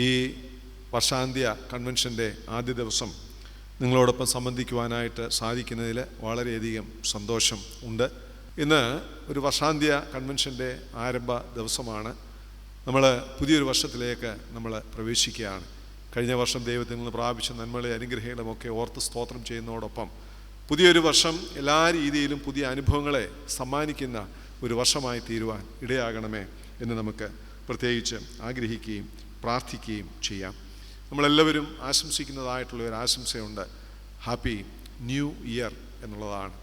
ഈ വർഷാന്ത്യ കൺവെൻഷൻ്റെ ആദ്യ ദിവസം നിങ്ങളോടൊപ്പം സംബന്ധിക്കുവാനായിട്ട് സാധിക്കുന്നതിൽ വളരെയധികം സന്തോഷം ഉണ്ട്. ഇന്ന് ഒരു വർഷാന്ത്യ കൺവെൻഷൻ്റെ ആരംഭ ദിവസമാണ്. നമ്മൾ പുതിയൊരു വർഷത്തിലേക്ക് നമ്മൾ പ്രവേശിക്കുകയാണ്. കഴിഞ്ഞ വർഷം ദൈവത്തിൽ നിന്ന് പ്രാപിച്ച നന്മകളെ അനുഗ്രഹങ്ങളുമൊക്കെ ഓർത്ത് സ്തോത്രം ചെയ്യുന്നതോടൊപ്പം പുതിയൊരു വർഷം എല്ലാ രീതിയിലും പുതിയ അനുഭവങ്ങളെ സമ്മാനിക്കുന്ന ഒരു വർഷമായി തീരുവാൻ ഇടയാകണമേ എന്ന് നമുക്ക് പ്രത്യേകിച്ച് ആഗ്രഹിക്കുകയും പ്രാർത്ഥിക്കുകയും ചെയ്യാം. നമ്മളെല്ലാവരും ആശംസിക്കുന്നതായിട്ടുള്ള ഒരു ആശംസയുണ്ട്. ഹാപ്പി ന്യൂ ഇയർ എന്നുള്ളതാണ്.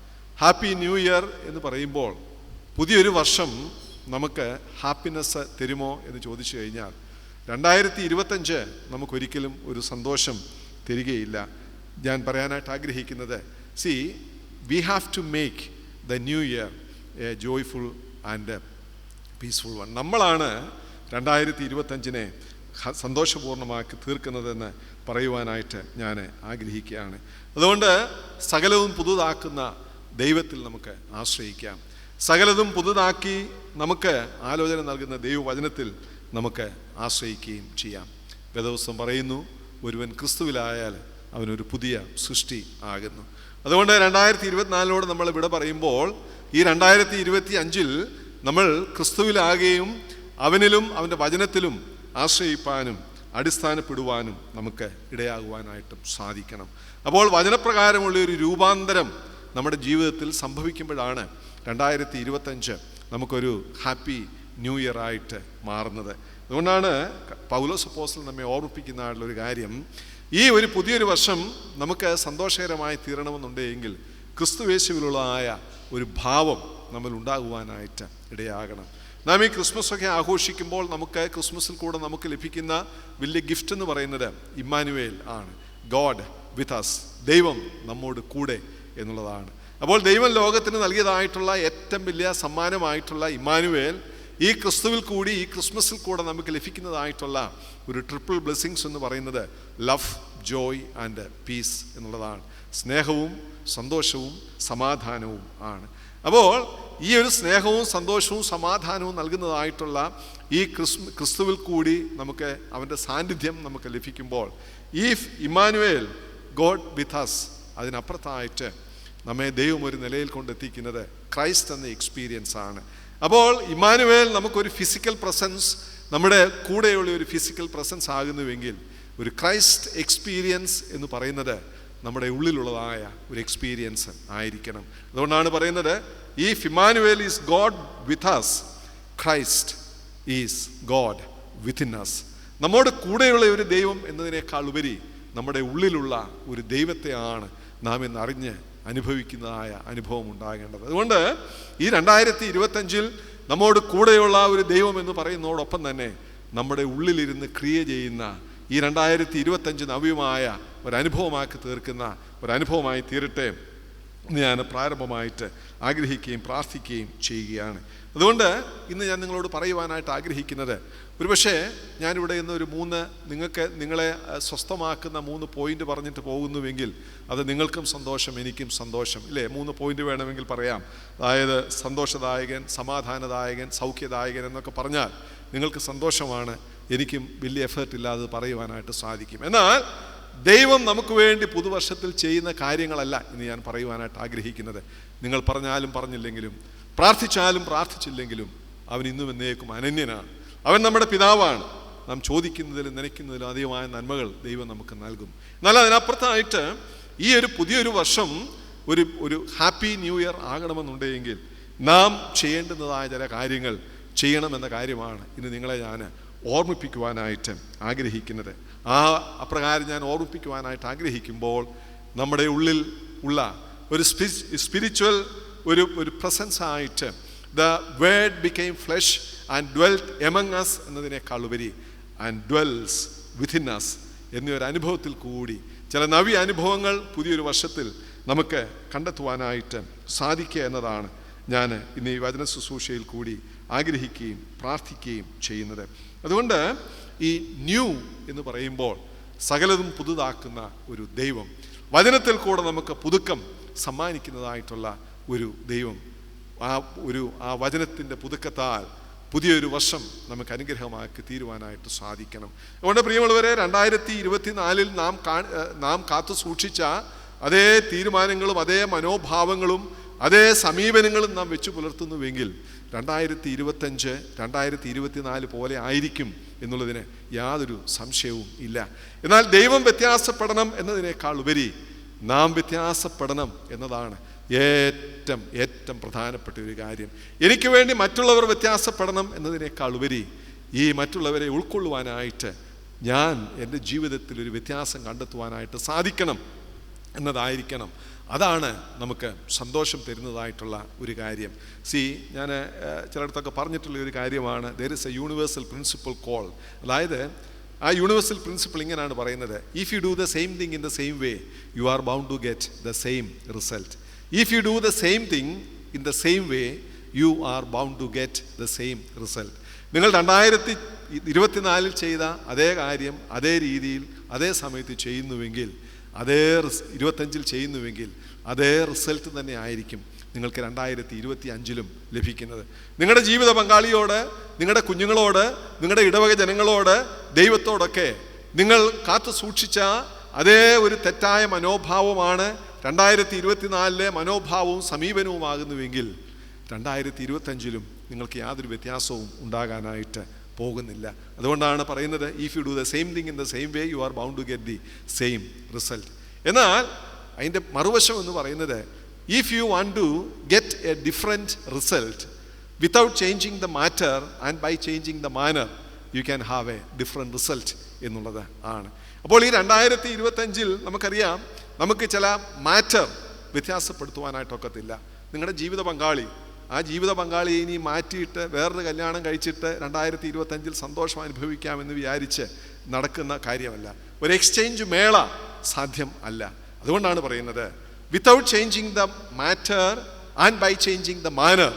ഹാപ്പി ന്യൂ ഇയർ എന്ന് പറയുമ്പോൾ പുതിയൊരു വർഷം നമുക്ക് ഹാപ്പിനെസ് തരുമോ എന്ന് ചോദിച്ചു കഴിഞ്ഞാൽ 2025 നമുക്കൊരിക്കലും ഒരു സന്തോഷം തരികയില്ല. ഞാൻ പറയാനായിട്ട് ആഗ്രഹിക്കുന്നത്, we have to make the new year a joyful and peaceful one. നമ്മളാണ് 2025 സന്തോഷപൂർണ്ണമാക്കി തീർക്കുന്നതെന്ന് പറയുവാനായിട്ട് ഞാൻ ആഗ്രഹിക്കുകയാണ്. അതുകൊണ്ട് സകലവും പുതുതാക്കുന്ന ദൈവത്തിൽ നമുക്ക് ആശ്രയിക്കാം. സകലതും പുതുതാക്കി നമുക്ക് ആലോചന നൽകുന്ന ദൈവവചനത്തിൽ നമുക്ക് ആശ്രയിക്കുകയും ചെയ്യാം. വേദപുസ്തകം പറയുന്നു, ഒരുവൻ ക്രിസ്തുവിലായാൽ അവനൊരു പുതിയ സൃഷ്ടി ആകുന്നു. അതുകൊണ്ട് 2024 നമ്മൾ ഇവിടെ പറയുമ്പോൾ ഈ 2025 നമ്മൾ ക്രിസ്തുവിലാകുകയും അവനിലും അവൻ്റെ വചനത്തിലും ആശ്രയിപ്പാനും അടിസ്ഥാനപ്പെടുവാനും നമുക്ക് ഇടയാകുവാനായിട്ടും സാധിക്കണം. അപ്പോൾ വചനപ്രകാരമുള്ള ഒരു രൂപാന്തരം നമ്മുടെ ജീവിതത്തിൽ സംഭവിക്കുമ്പോഴാണ് 2025 നമുക്കൊരു ഹാപ്പി ന്യൂ ഇയർ ആയിട്ട് മാറുന്നത്. അതുകൊണ്ടാണ് പൗലോസ് അപ്പോസ്തലൻ നമ്മെ ഓർമ്മിപ്പിക്കുന്നതായിട്ടുള്ളൊരു കാര്യം, ഈ ഒരു പുതിയൊരു വർഷം നമുക്ക് സന്തോഷകരമായി തീരണമെന്നുണ്ടെങ്കിൽ ക്രിസ്തുയേശുവിലുള്ളതായ ഒരു ഭാവം നമ്മൾ ഉണ്ടാകുവാനായിട്ട് ഇടയാകണം. നാം ഈ ക്രിസ്മസൊക്കെ ആഘോഷിക്കുമ്പോൾ നമുക്ക് ക്രിസ്മസിൽ കൂടെ നമുക്ക് ലഭിക്കുന്ന വലിയ ഗിഫ്റ്റ് എന്ന് പറയുന്നത് ഇമ്മാനുവേൽ ആണ്. ഗോഡ് വിത്ത് അസ്, ദൈവം നമ്മോട് കൂടെ എന്നുള്ളതാണ്. അപ്പോൾ ദൈവം ലോകത്തിന് നൽകിയതായിട്ടുള്ള ഏറ്റവും വലിയ സമ്മാനമായിട്ടുള്ള ഇമ്മാനുവേൽ ഈ ക്രിസ്തുവിൽ കൂടി ഈ ക്രിസ്മസിൽ കൂടെ നമുക്ക് ലഭിക്കുന്നതായിട്ടുള്ള ഒരു ട്രിപ്പിൾ ബ്ലെസ്സിങ്സ് എന്ന് പറയുന്നത് ലവ്, ജോയ് ആൻഡ് പീസ് എന്നുള്ളതാണ്. സ്നേഹവും സന്തോഷവും സമാധാനവും ആണ്. അപ്പോൾ ഈ ഒരു സ്നേഹവും സന്തോഷവും സമാധാനവും നൽകുന്നതായിട്ടുള്ള ഈ ക്രിസ്തുവിൽ കൂടി നമുക്ക് അവൻ്റെ സാന്നിധ്യം നമുക്ക് ലഭിക്കുമ്പോൾ ഈ ഇമ്മാനുവേൽ ഗോഡ് വിത്ത് അസ്, അതിനപ്പുറത്തായിട്ട് നമ്മെ ദൈവം ഒരു നിലയിൽ കൊണ്ടെത്തിക്കുന്നത് ക്രൈസ്റ്റ് എന്ന എക്സ്പീരിയൻസ് ആണ്. അപ്പോൾ ഇമ്മാനുവേൽ നമുക്കൊരു ഫിസിക്കൽ പ്രസൻസ്, നമ്മുടെ കൂടെയുള്ള ഒരു ഫിസിക്കൽ പ്രസൻസ് ആകുന്നുവെങ്കിൽ ഒരു ക്രൈസ്റ്റ് എക്സ്പീരിയൻസ് എന്ന് പറയുന്നത് നമ്മുടെ ഉള്ളിലുള്ളതായ ഒരു എക്സ്പീരിയൻസ് ആയിരിക്കണം. അതുകൊണ്ടാണ് പറയുന്നത്, if Emmanuel is God with us, Christ is God within us. നമ്മുടെ കൂടെയുള്ള ഒരു ദൈവം എന്നതിനേക്കാൾ ഉപരി നമ്മുടെ ഉള്ളിലുള്ള ഒരു ദൈവത്തെയാണ് നാം ഇന്നറിഞ്ഞ് അനുഭവിക്കുന്നതായ അനുഭവം ഉണ്ടാകേണ്ടത്. അതുകൊണ്ട് ഈ 2025 നമ്മോട് കൂടെയുള്ള ഒരു ദൈവം എന്ന് പറയുന്നതോടൊപ്പം തന്നെ നമ്മുടെ ഉള്ളിലിരുന്ന് ക്രിയ ചെയ്യുന്ന ഈ 2025 നവ്യമായ ഒരനുഭവമാക്കി തീർക്കുന്ന ഒരനുഭവമായി തീരട്ടെ എന്ന് ഞാൻ പ്രാരംഭമായിട്ട് ആഗ്രഹിക്കുകയും പ്രാർത്ഥിക്കുകയും ചെയ്യുകയാണ്. അതുകൊണ്ട് ഇന്ന് ഞാൻ നിങ്ങളോട് പറയുവാനായിട്ട് ആഗ്രഹിക്കുന്നത്, ഒരുപക്ഷെ ഞാനിവിടെ ഇന്ന് ഒരു നിങ്ങളെ സ്വസ്ഥമാക്കുന്ന 3 പോയിന്റ് പറഞ്ഞിട്ട് പോകുന്നുവെങ്കിൽ അത് നിങ്ങൾക്കും സന്തോഷം, എനിക്കും സന്തോഷം, ഇല്ലേ? 3 പോയിന്റ് വേണമെങ്കിൽ പറയാം. അതായത് സന്തോഷദായകൻ, സമാധാനദായകൻ, സൗഖ്യദായകൻ എന്നൊക്കെ പറഞ്ഞാൽ നിങ്ങൾക്ക് സന്തോഷമാണ്, എനിക്കും വലിയ എഫേർട്ട് ഇല്ലാതെ പറയുവാനായിട്ട് സാധിക്കും. എന്നാൽ ദൈവം നമുക്ക് വേണ്ടി പുതുവർഷത്തിൽ ചെയ്യുന്ന കാര്യങ്ങളല്ല ഇന്ന് ഞാൻ പറയുവാനായിട്ട് ആഗ്രഹിക്കുന്നത്. നിങ്ങൾ പറഞ്ഞാലും പറഞ്ഞില്ലെങ്കിലും, പ്രാർത്ഥിച്ചാലും പ്രാർത്ഥിച്ചില്ലെങ്കിലും അവൻ ഇന്നും എന്നേക്കും അനന്യനാണ്. അവൻ നമ്മുടെ പിതാവാണ്. നാം ചോദിക്കുന്നതിലും നനയ്ക്കുന്നതിലും അധികമായ നന്മകൾ ദൈവം നമുക്ക് നൽകും. എന്നാൽ അതിനപ്പുറത്തായിട്ട് ഈ ഒരു പുതിയൊരു വർഷം ഒരു ഹാപ്പി ന്യൂ ഇയർ ആകണമെന്നുണ്ടെങ്കിൽ നാം ചെയ്യേണ്ടുന്നതായ ചില കാര്യങ്ങൾ ചെയ്യണമെന്ന കാര്യമാണ് ഇന്ന് നിങ്ങളെ ഞാൻ ഓർമ്മിപ്പിക്കുവാനായിട്ട് ആഗ്രഹിക്കുന്നത്. അപ്രകാരം ഞാൻ ഓർമ്മിപ്പിക്കുവാനായിട്ട് ആഗ്രഹിക്കുമ്പോൾ നമ്മുടെ ഉള്ളിൽ ഉള്ള ഒരു സ്പിരിച്വൽ ഒരു പ്രസൻസ് ആയിട്ട് the word became flesh and dwelt among us എന്നതിനേക്കാൾ ഉപരി ആൻഡ് ഡ്വെൽസ് വിത്തിൻ അസ് എന്നൊരു അനുഭവത്തിൽ കൂടി ചില നവ്യ അനുഭവങ്ങൾ പുതിയൊരു വർഷത്തിൽ നമുക്ക് കണ്ടെത്തുവാനായിട്ട് സാധിക്കുക എന്നതാണ് ഞാൻ ഇന്ന് ഈ വചന ശുശ്രൂഷയിൽ കൂടി ആഗ്രഹിക്കുകയും പ്രാർത്ഥിക്കുകയും ചെയ്യുന്നത്. അതുകൊണ്ട് ഈ ന്യൂ എന്ന് പറയുമ്പോൾ സകലതും പുതുതാക്കുന്ന ഒരു ദൈവം, വചനത്തിൽ കൂടെ നമുക്ക് പുതുക്കം സമ്മാനിക്കുന്നതായിട്ടുള്ള ഒരു ദൈവം, ആ വചനത്തിൻ്റെ പുതുക്കത്താൽ പുതിയൊരു വർഷം നമുക്ക് അനുഗ്രഹമാക്കി തീരുവാനായിട്ട് സാധിക്കണം. അതുകൊണ്ട് പ്രിയമുള്ളവരെ, 2024 നാം കാത്തു സൂക്ഷിച്ച അതേ തീരുമാനങ്ങളും അതേ മനോഭാവങ്ങളും അതേ സമീപനങ്ങളും നാം വെച്ചു പുലർത്തുന്നുവെങ്കിൽ 2025 2024 പോലെ ആയിരിക്കും എന്നുള്ളതിന് യാതൊരു സംശയവും ഇല്ല. എന്നാൽ ദൈവം വ്യത്യാസപ്പെടണം എന്നതിനേക്കാൾ ഉപരി നാം വ്യത്യാസപ്പെടണം എന്നതാണ് ഏറ്റവും പ്രധാനപ്പെട്ട ഒരു കാര്യം. എനിക്ക് വേണ്ടി മറ്റുള്ളവർ വ്യത്യാസപ്പെടണം എന്നതിനേക്കാൾ ഉപരി ഈ മറ്റുള്ളവരെ ഉൾക്കൊള്ളുവാനായിട്ട് ഞാൻ എൻ്റെ ജീവിതത്തിൽ ഒരു വ്യത്യാസം കണ്ടെത്തുവാനായിട്ട് സാധിക്കണം എന്നതായിരിക്കണം. അതാണ് നമുക്ക് സന്തോഷം തരുന്നതായിട്ടുള്ള ഒരു കാര്യം. ഞാൻ ചിലയിടത്തൊക്കെ പറഞ്ഞിട്ടുള്ള ഒരു കാര്യമാണ്, there is a universal principle call. അതായത് ആ യൂണിവേഴ്സൽ പ്രിൻസിപ്പിൾ ഇങ്ങനെയാണ് പറയുന്നത്: if you do the same thing in the same way you are bound to get the same result. If you do the same thing in the same way you are bound to get the same result. നിങ്ങൾ 2024 ചെയ്ത അതേ കാര്യം അതേ രീതിയിൽ അതേ സമയത്ത് ചെയ്യുന്നുവെങ്കിൽ, അതേ 25 ചെയ്യുന്നുവെങ്കിൽ അതേ റിസൾട്ട് തന്നെ ആയിരിക്കും നിങ്ങൾക്ക് 2025 ലഭിക്കുന്നത്. നിങ്ങളുടെ ജീവിത പങ്കാളിയോട്, നിങ്ങളുടെ കുഞ്ഞുങ്ങളോട്, നിങ്ങളുടെ ഇടവക ജനങ്ങളോട്, ദൈവത്തോടൊക്കെ നിങ്ങൾ കാത്തു സൂക്ഷിച്ച അതേ ഒരു തെറ്റായ മനോഭാവമാണ് 2024 മനോഭാവവും സമീപനവുമാകുന്നുവെങ്കിൽ 2025 നിങ്ങൾക്ക് യാതൊരു വ്യത്യാസവും ഉണ്ടാകാനായിട്ട് പോകുന്നില്ല. അതുകൊണ്ടാണ് പറയുന്നത്, if you do the same thing in the same way you are bound to get the same result. എന്നാൽ അതിൻ്റെ മറുവശം എന്ന് പറയുന്നത്, if you want to get a different result without changing the matter and by changing the manner, you can have a different result എന്നുള്ളത് ആണ്. അപ്പോൾ ഈ 2025 നമുക്കറിയാം, നമുക്ക് ചില മാറ്റർ വ്യത്യാസപ്പെടുത്തുവാനായിട്ടൊക്കത്തില്ല. നിങ്ങളുടെ ജീവിത പങ്കാളി, ആ ജീവിത പങ്കാളിയെ ഇനി മാറ്റിയിട്ട് വേറൊരു കല്യാണം കഴിച്ചിട്ട് 2025 സന്തോഷം അനുഭവിക്കാമെന്ന് വിചാരിച്ച് നടക്കുന്ന കാര്യമല്ല. ഒരു എക്സ്ചേഞ്ച് മേള സാധ്യം അല്ല. അതുകൊണ്ടാണ് പറയുന്നത്, without changing the matter and by changing the manner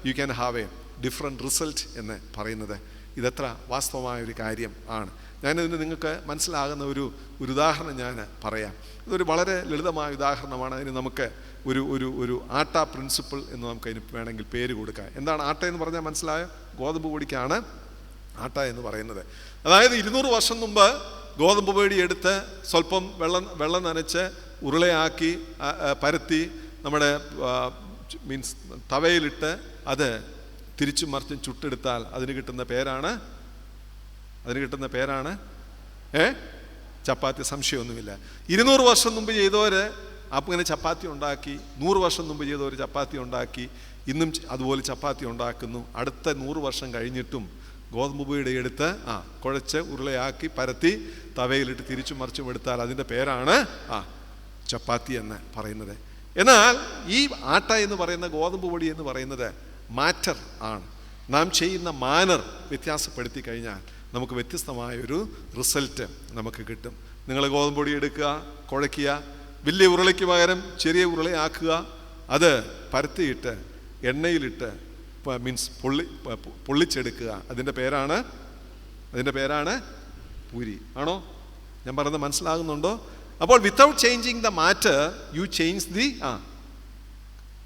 you can have a different result എന്ന് പറയുന്നത്. ഇതെത്ര വാസ്തവമായ ഒരു കാര്യം ആണ്. ഞാനിതിന് നിങ്ങൾക്ക് മനസ്സിലാകുന്ന ഒരു ഉദാഹരണം ഞാൻ പറയാം. ഇതൊരു വളരെ ലളിതമായ ഉദാഹരണമാണ്. അതിന് നമുക്ക് ഒരു ആട്ട പ്രിൻസിപ്പിൾ എന്ന് നമുക്കതിന് വേണമെങ്കിൽ പേര് കൊടുക്കാം. എന്താണ് ആട്ട എന്ന് പറഞ്ഞാൽ മനസ്സിലായോ? ഗോതമ്പ് പൊടിക്കാണ് ആട്ട എന്ന് പറയുന്നത്. അതായത് 200 വർഷം മുമ്പ് ഗോതമ്പ് പൊടി എടുത്ത് സ്വല്പം വെള്ളം നനച്ച് ഉരുളയാക്കി പരത്തി നമ്മുടെ മീൻസ് തവയിലിട്ട് അത് തിരിച്ചും മറിച്ചും ചുട്ടെടുത്താൽ അതിന് കിട്ടുന്ന പേരാണ് ചപ്പാത്തി. സംശയമൊന്നുമില്ല. 200 വർഷം മുമ്പ് ചെയ്തവർ അങ്ങനെ ചപ്പാത്തി ഉണ്ടാക്കി, 100 വർഷം മുമ്പ് ചെയ്തവർ ചപ്പാത്തി ഉണ്ടാക്കി, ഇന്നും അതുപോലെ ചപ്പാത്തി ഉണ്ടാക്കുന്നു. അടുത്ത 100 വർഷം കഴിഞ്ഞിട്ടും ഗോതമ്പ് പൊടി എടുത്ത് കുഴച്ച് ഉരുളയാക്കി പരത്തി തവയിലിട്ട് തിരിച്ചും മറിച്ചും എടുത്താൽ അതിൻ്റെ പേരാണ് ചപ്പാത്തി എന്ന് പറയുന്നത്. എന്നാൽ ഈ ആട്ട എന്ന് പറയുന്ന ഗോതമ്പ് പൊടി എന്ന് പറയുന്നത് മാറ്റർ ആണ്. നാം ചെയ്യുന്ന മാനർ വ്യത്യാസപ്പെടുത്തി കഴിഞ്ഞാൽ നമുക്ക് വ്യത്യസ്തമായൊരു റിസൾട്ട് നമുക്ക് കിട്ടും. നിങ്ങൾ ഗോതമ്പ് പൊടി എടുക്കുക, കുഴയ്ക്കുക, വലിയ ഉരുളയ്ക്ക് പകരം ചെറിയ ഉരുളയാക്കുക, അത് പരത്തിയിട്ട് എണ്ണയിലിട്ട് മീൻസ് പൊള്ളിച്ചെടുക്കുക. അതിൻ്റെ പേരാണ് പൂരി. ആണോ? ഞാൻ പറയുന്നത് മനസ്സിലാകുന്നുണ്ടോ? അപ്പോൾ without changing the matter you change the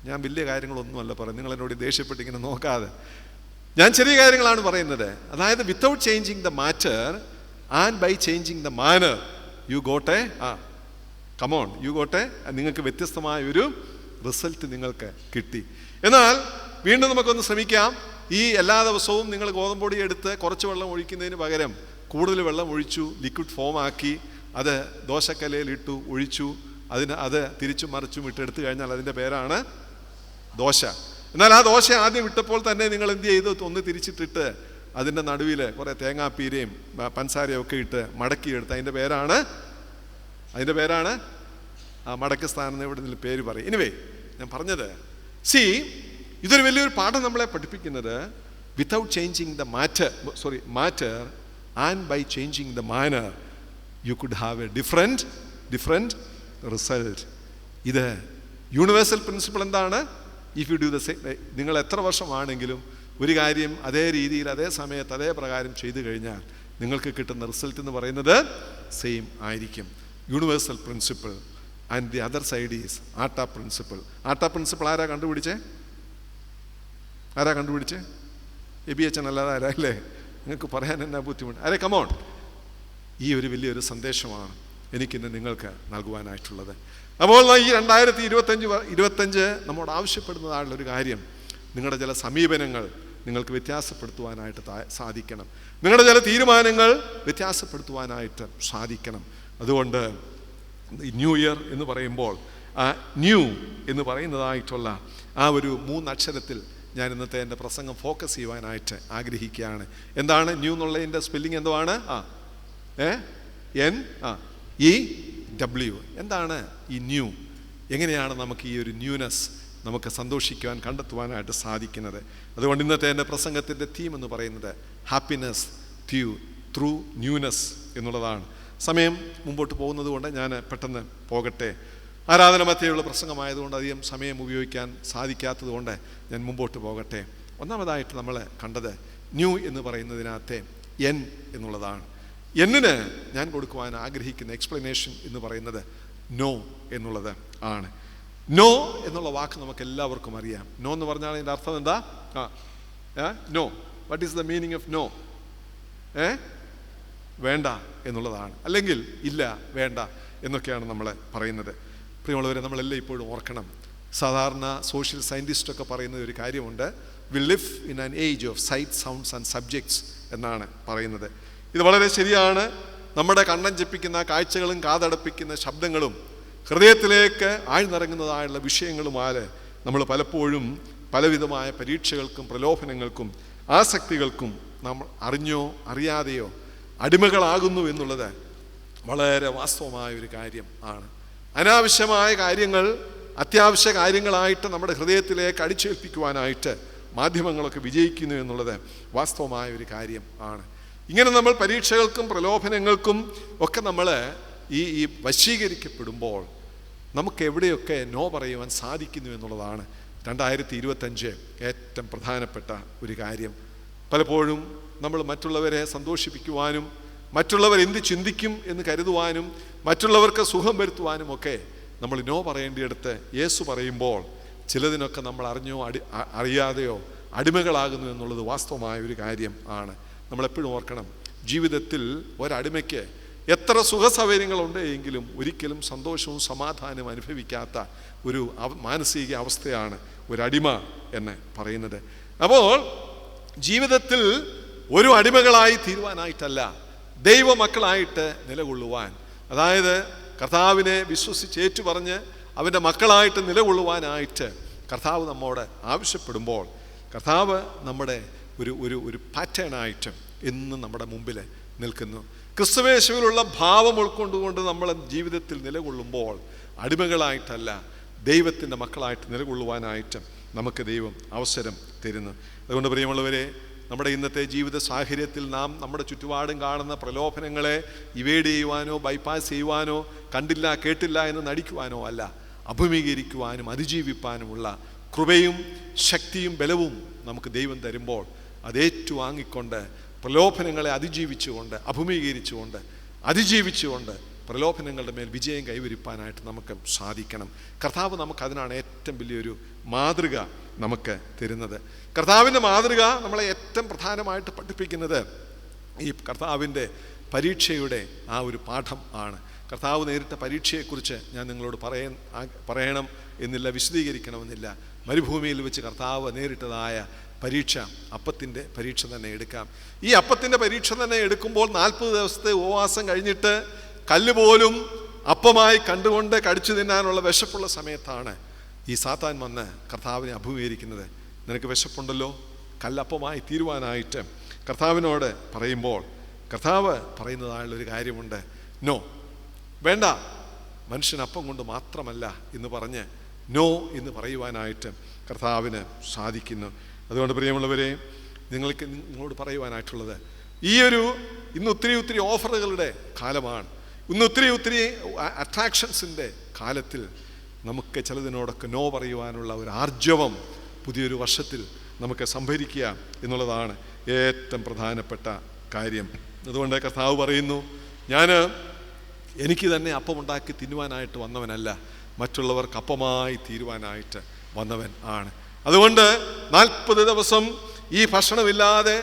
ഞാൻ വലിയ കാര്യങ്ങളൊന്നുമല്ല പറയുന്നത്. നിങ്ങൾ എന്നോട് ദേഷ്യപ്പെട്ടിങ്ങനെ നോക്കാതെ, ഞാൻ ചെറിയ കാര്യങ്ങളാണ് പറയുന്നത്. അതായത് without changing the matter and by changing the manner you got നിങ്ങൾക്ക് വ്യത്യസ്തമായ ഒരു റിസൾട്ട് നിങ്ങൾക്ക് കിട്ടി. എന്നാൽ വീണ്ടും നമുക്കൊന്ന് ശ്രമിക്കാം. ഈ എല്ലാ ദിവസവും നിങ്ങൾ ഗോതമ്പൊടി എടുത്ത് കുറച്ച് വെള്ളം ഒഴിക്കുന്നതിന് പകരം കൂടുതൽ വെള്ളം ഒഴിച്ചു, ലിക്വിഡ് ഫോം ആക്കി, അത് ദോശക്കലയിലിട്ടു ഒഴിച്ചു, അത് തിരിച്ചും മറിച്ചും ഇട്ടെടുത്തു കഴിഞ്ഞാൽ അതിൻ്റെ പേരാണ് ദോശ. എന്നാൽ ആ ദോശ ആദ്യം ഇട്ടപ്പോൾ തന്നെ നിങ്ങൾ എന്ത് ചെയ്തു? ഒന്ന് തിരിച്ചിട്ടിട്ട് അതിൻ്റെ നടുവിൽ കുറേ തേങ്ങാപ്പീരയും പഞ്ചസാരയും ഒക്കെ ഇട്ട് മടക്കിയെടുത്ത് അതിൻ്റെ പേരാണ് മടക്ക് സ്ഥാനം. ഇവിടെ നിന്ന് പേര് പറയും. എനിവേ, ഞാൻ പറഞ്ഞത്, ഇതൊരു വലിയൊരു പാഠം നമ്മളെ പഠിപ്പിക്കുന്നത്, without changing the matter and by changing the manner you could have a different result. ഇത് യൂണിവേഴ്സൽ പ്രിൻസിപ്പിൾ എന്താണ്? If you do the same, നിങ്ങൾ എത്ര വർഷമാണെങ്കിലും ഒരു കാര്യം അതേ രീതിയിൽ അതേ സമയത്ത് അതേ പ്രകാരം ചെയ്തു കഴിഞ്ഞാൽ നിങ്ങൾക്ക് കിട്ടുന്ന റിസൾട്ട് എന്ന് പറയുന്നത് സെയിം ആയിരിക്കും. Universal principle. And the other side is atta principle. Atta principle ആരാ കണ്ടുപിടിച്ചേ? എബി അച്ഛൻ അല്ലാതെ ആരല്ലേ? നിങ്ങൾക്ക് പറയാൻ എന്നാ ബുദ്ധിമുട്ട്? അരെ കമോൺ. ഈ ഒരു വലിയൊരു സന്ദേശമാണ് എനിക്കിന്ന് നിങ്ങൾക്ക് നൽകുവാനായിട്ടുള്ളത്. അപ്പോൾ ഈ 2025 നമ്മോട് ആവശ്യപ്പെടുന്നതായുള്ളൊരു കാര്യം, നിങ്ങളുടെ ചില സമീപനങ്ങൾ നിങ്ങൾക്ക് വ്യത്യാസപ്പെടുത്തുവാനായിട്ട് സാധിക്കണം. നിങ്ങളുടെ ചില തീരുമാനങ്ങൾ വ്യത്യാസപ്പെടുത്തുവാനായിട്ട് സാധിക്കണം. അതുകൊണ്ട് ഈ ന്യൂ ഇയർ എന്ന് പറയുമ്പോൾ ആ ന്യൂ എന്ന് പറയുന്നതായിട്ടുള്ള ആ ഒരു 3 അക്ഷരത്തിൽ ഞാൻ ഇന്നത്തെ എൻ്റെ പ്രസംഗം ഫോക്കസ് ചെയ്യുവാനായിട്ട് ആഗ്രഹിക്കുകയാണ്. എന്താണ് ന്യൂ എന്നുള്ളതിൻ്റെ സ്പെല്ലിംഗ്? എന്താണ്? NEW. എന്താണ് ഈ ന്യൂ? എങ്ങനെയാണ് നമുക്ക് ഈ ഒരു ന്യൂനെസ് നമുക്ക് സന്തോഷിക്കുവാൻ കണ്ടെത്തുവാനായിട്ട് സാധിക്കുന്നത്? അതുകൊണ്ട് ഇന്നത്തെ എൻ്റെ പ്രസംഗത്തിൻ്റെ തീം എന്ന് പറയുന്നത് ഹാപ്പിനെസ് ത്രൂ ന്യൂനെസ് എന്നുള്ളതാണ്. സമയം മുമ്പോട്ട് പോകുന്നത് കൊണ്ട് ഞാൻ പെട്ടെന്ന് പോകട്ടെ. ആരാധന മധ്യയുള്ള പ്രസംഗമായതുകൊണ്ട് അധികം സമയം ഉപയോഗിക്കാൻ സാധിക്കാത്തത് കൊണ്ട് ഞാൻ മുമ്പോട്ട് പോകട്ടെ. ഒന്നാമതായിട്ട് നമ്മൾ കണ്ടത് ന്യൂ എന്ന് പറയുന്നതിനകത്തെ N എന്നുള്ളതാണ്. എന്നിന് ഞാൻ കൊടുക്കുവാൻ ആഗ്രഹിക്കുന്ന എക്സ്പ്ലനേഷൻ എന്ന് പറയുന്നത് നോ എന്നുള്ളത് ആണ്. നോ എന്നുള്ള വാക്ക് നമുക്ക് എല്ലാവർക്കും അറിയാം. നോ എന്ന് പറഞ്ഞാൽ അതിൻ്റെ അർത്ഥം എന്താ? No. What is the meaning of no? വേണ്ട എന്നുള്ളതാണ്. അല്ലെങ്കിൽ ഇല്ല, വേണ്ട എന്നൊക്കെയാണ് നമ്മൾ പറയുന്നത്. പ്രിയമുള്ളവരെ, നമ്മളെല്ലാം ഇപ്പോഴും ഓർക്കണം, സാധാരണ സോഷ്യൽ സയൻറ്റിസ്റ്റൊക്കെ പറയുന്ന ഒരു കാര്യമുണ്ട്, we live in an age of sight, sounds and subjects എന്നാണ് പറയുന്നത്. ഇത് വളരെ ശരിയാണ്. നമ്മുടെ കണ്ണഞ്ചിപ്പിക്കുന്ന കാഴ്ചകളും കാതടപ്പിക്കുന്ന ശബ്ദങ്ങളും ഹൃദയത്തിലേക്ക് ആഴ്ന്നിറങ്ങുന്നതായുള്ള വിഷയങ്ങളുമായി നമ്മൾ പലപ്പോഴും പലവിധമായ പരീക്ഷകൾക്കും പ്രലോഭനങ്ങൾക്കും ആസക്തികൾക്കും നമ്മൾ അറിഞ്ഞോ അറിയാതെയോ അടിമകളാകുന്നു എന്നുള്ളത് വളരെ വാസ്തവമായ ഒരു കാര്യം ആണ്. അനാവശ്യമായ കാര്യങ്ങൾ അത്യാവശ്യ കാര്യങ്ങളായിട്ട് നമ്മുടെ ഹൃദയത്തിലേക്ക് അടിച്ചേൽപ്പിക്കുവാനായിട്ട് മാധ്യമങ്ങളൊക്കെ വിജയിക്കുന്നു എന്നുള്ളത് വാസ്തവമായ ഒരു കാര്യം ആണ്. ഇങ്ങനെ നമ്മൾ പരീക്ഷകൾക്കും പ്രലോഭനങ്ങൾക്കും ഒക്കെ നമ്മൾ ഈ വശീകരിക്കപ്പെടുമ്പോൾ നമുക്ക് എവിടെയൊക്കെ നോ പറയുവാൻ സാധിക്കുന്നു എന്നുള്ളതാണ് 2025 ഏറ്റവും പ്രധാനപ്പെട്ട ഒരു കാര്യം. പലപ്പോഴും നമ്മൾ മറ്റുള്ളവരെ സന്തോഷിപ്പിക്കുവാനും മറ്റുള്ളവർ എന്ത് ചിന്തിക്കും എന്ന് കരുതുവാനും മറ്റുള്ളവർക്ക് സുഖം വരുത്തുവാനും ഒക്കെ നമ്മൾ നോ പറയേണ്ടിയെടുത്ത് യേശു പറയുമ്പോൾ ചിലതിനൊക്കെ നമ്മൾ അറിഞ്ഞോ അറിയാതെയോ അടിമകളാകുന്നു എന്നുള്ളത് വാസ്തവമായ ഒരു കാര്യം ആണ്. നമ്മളെപ്പോഴും ഓർക്കണം, ജീവിതത്തിൽ ഒരടിമയ്ക്ക് എത്ര സുഖസൗകര്യങ്ങളുണ്ട് എങ്കിലും ഒരിക്കലും സന്തോഷവും സമാധാനവും അനുഭവിക്കാത്ത ഒരു മാനസിക അവസ്ഥയാണ് ഒരടിമ എന്ന് പറയുന്നത്. അപ്പോൾ ജീവിതത്തിൽ ഒരു അടിമകളായി തീരുവാനായിട്ടല്ല, ദൈവമക്കളായിട്ട് നിലകൊള്ളുവാൻ, അതായത് കർത്താവിനെ വിശ്വസിച്ച് ഏറ്റുപറഞ്ഞ് അവൻ്റെ മക്കളായിട്ട് നിലകൊള്ളുവാനായിട്ട് കർത്താവ് നമ്മോട് ആവശ്യപ്പെടുമ്പോൾ കർത്താവ് നമ്മുടെ ഒരു പാറ്റേണായിട്ട് എന്നും നമ്മുടെ മുമ്പിൽ നിൽക്കുന്നു. ക്രിസ്തുവേശുവിലുള്ള ഭാവം ഉൾക്കൊണ്ടുകൊണ്ട് നമ്മൾ ജീവിതത്തിൽ നിലകൊള്ളുമ്പോൾ അടിമകളായിട്ടല്ല, ദൈവത്തിൻ്റെ മക്കളായിട്ട് നിലകൊള്ളുവാനായിട്ട് നമുക്ക് ദൈവം അവസരം തരുന്നു. അതുകൊണ്ട് പ്രിയമുള്ളവരെ, നമ്മുടെ ഇന്നത്തെ ജീവിത സാഹചര്യത്തിൽ നാം നമ്മുടെ ചുറ്റുപാടും കാണുന്ന പ്രലോഭനങ്ങളെ ഇവേഡ് ചെയ്യുവാനോ ബൈപ്പാസ് ചെയ്യുവാനോ കണ്ടില്ല കേട്ടില്ല എന്ന് നടിക്കുവാനോ അല്ല, അഭിമുഖീകരിക്കുവാനും അതിജീവിപ്പാനുമുള്ള കൃപയും ശക്തിയും ബലവും നമുക്ക് ദൈവം തരുമ്പോൾ അതേറ്റുവാങ്ങിക്കൊണ്ട് പ്രലോഭനങ്ങളെ അതിജീവിച്ചുകൊണ്ട് അതിജീവിച്ചുകൊണ്ട് പ്രലോഭനങ്ങളുടെ മേൽ വിജയം കൈവരിപ്പാനായിട്ട് നമുക്ക് സാധിക്കണം. കർത്താവ് നമുക്കതിനാണ് ഏറ്റവും വലിയൊരു മാതൃക നമുക്ക് തരുന്നത്. കർത്താവിൻ്റെ മാതൃക നമ്മളെ ഏറ്റവും പ്രധാനമായിട്ട് പഠിപ്പിക്കുന്നത് ഈ കർത്താവിൻ്റെ പരീക്ഷയുടെ ആ ഒരു പാഠം ആണ്. കർത്താവ് നേരിട്ട പരീക്ഷയെക്കുറിച്ച് ഞാൻ നിങ്ങളോട് പറയണം എന്നില്ല, വിശദീകരിക്കണമെന്നില്ല. മരുഭൂമിയിൽ വെച്ച് കർത്താവ് നേരിട്ടതായ പരീക്ഷ, അപ്പത്തിൻ്റെ പരീക്ഷ തന്നെ എടുക്കാം. ഈ അപ്പത്തിൻ്റെ പരീക്ഷ തന്നെ എടുക്കുമ്പോൾ 40 ദിവസത്തെ ഉപവാസം കഴിഞ്ഞിട്ട് കല്ല് പോലും അപ്പമായി കണ്ടുകൊണ്ട് കടിച്ചു തിന്നാനുള്ള വിശപ്പുള്ള സമയത്താണ് ഈ സാത്താൻ വന്ന് കർത്താവിനെ അഭിമുഖീകരിക്കുന്നത്. നിനക്ക് വിശപ്പുണ്ടല്ലോ, കല്ലപ്പമായി തീരുവാനായിട്ട് കർത്താവിനോട് പറയുമ്പോൾ കർത്താവ് പറയുന്നതായുള്ളൊരു കാര്യമുണ്ട്, നോ, വേണ്ട, മനുഷ്യൻ അപ്പം കൊണ്ട് മാത്രമല്ല എന്ന് പറഞ്ഞ് നോ എന്ന് പറയുവാനായിട്ട് കർത്താവിന് സാധിക്കുന്നു. അതുകൊണ്ട് പ്രിയമുള്ളവരെ, നിങ്ങളോട് പറയുവാനായിട്ടുള്ളത്, ഇന്ന് ഒത്തിരി ഓഫറുകളുടെ കാലമാണ്. ഇന്ന് ഒത്തിരി അട്രാക്ഷൻസിൻ്റെ കാലത്തിൽ നമുക്ക് ചിലതിനോടൊക്കെ നോ പറയുവാനുള്ള ഒരു ആർജവം പുതിയൊരു വർഷത്തിൽ നമുക്ക് സംഭരിക്കുക എന്നുള്ളതാണ് ഏറ്റവും പ്രധാനപ്പെട്ട കാര്യം. അതുകൊണ്ട് കർത്താവ് പറയുന്നു, എനിക്ക് തന്നെ അപ്പമുണ്ടാക്കി തിന്നുവാനായിട്ട് വന്നവനല്ല, മറ്റുള്ളവർക്ക് അപ്പമായി തീരുവാനായിട്ട് വന്നവൻ ആണ്. അതുകൊണ്ട് 40 ദിവസം ഈ ഭക്ഷണമില്ലാതെ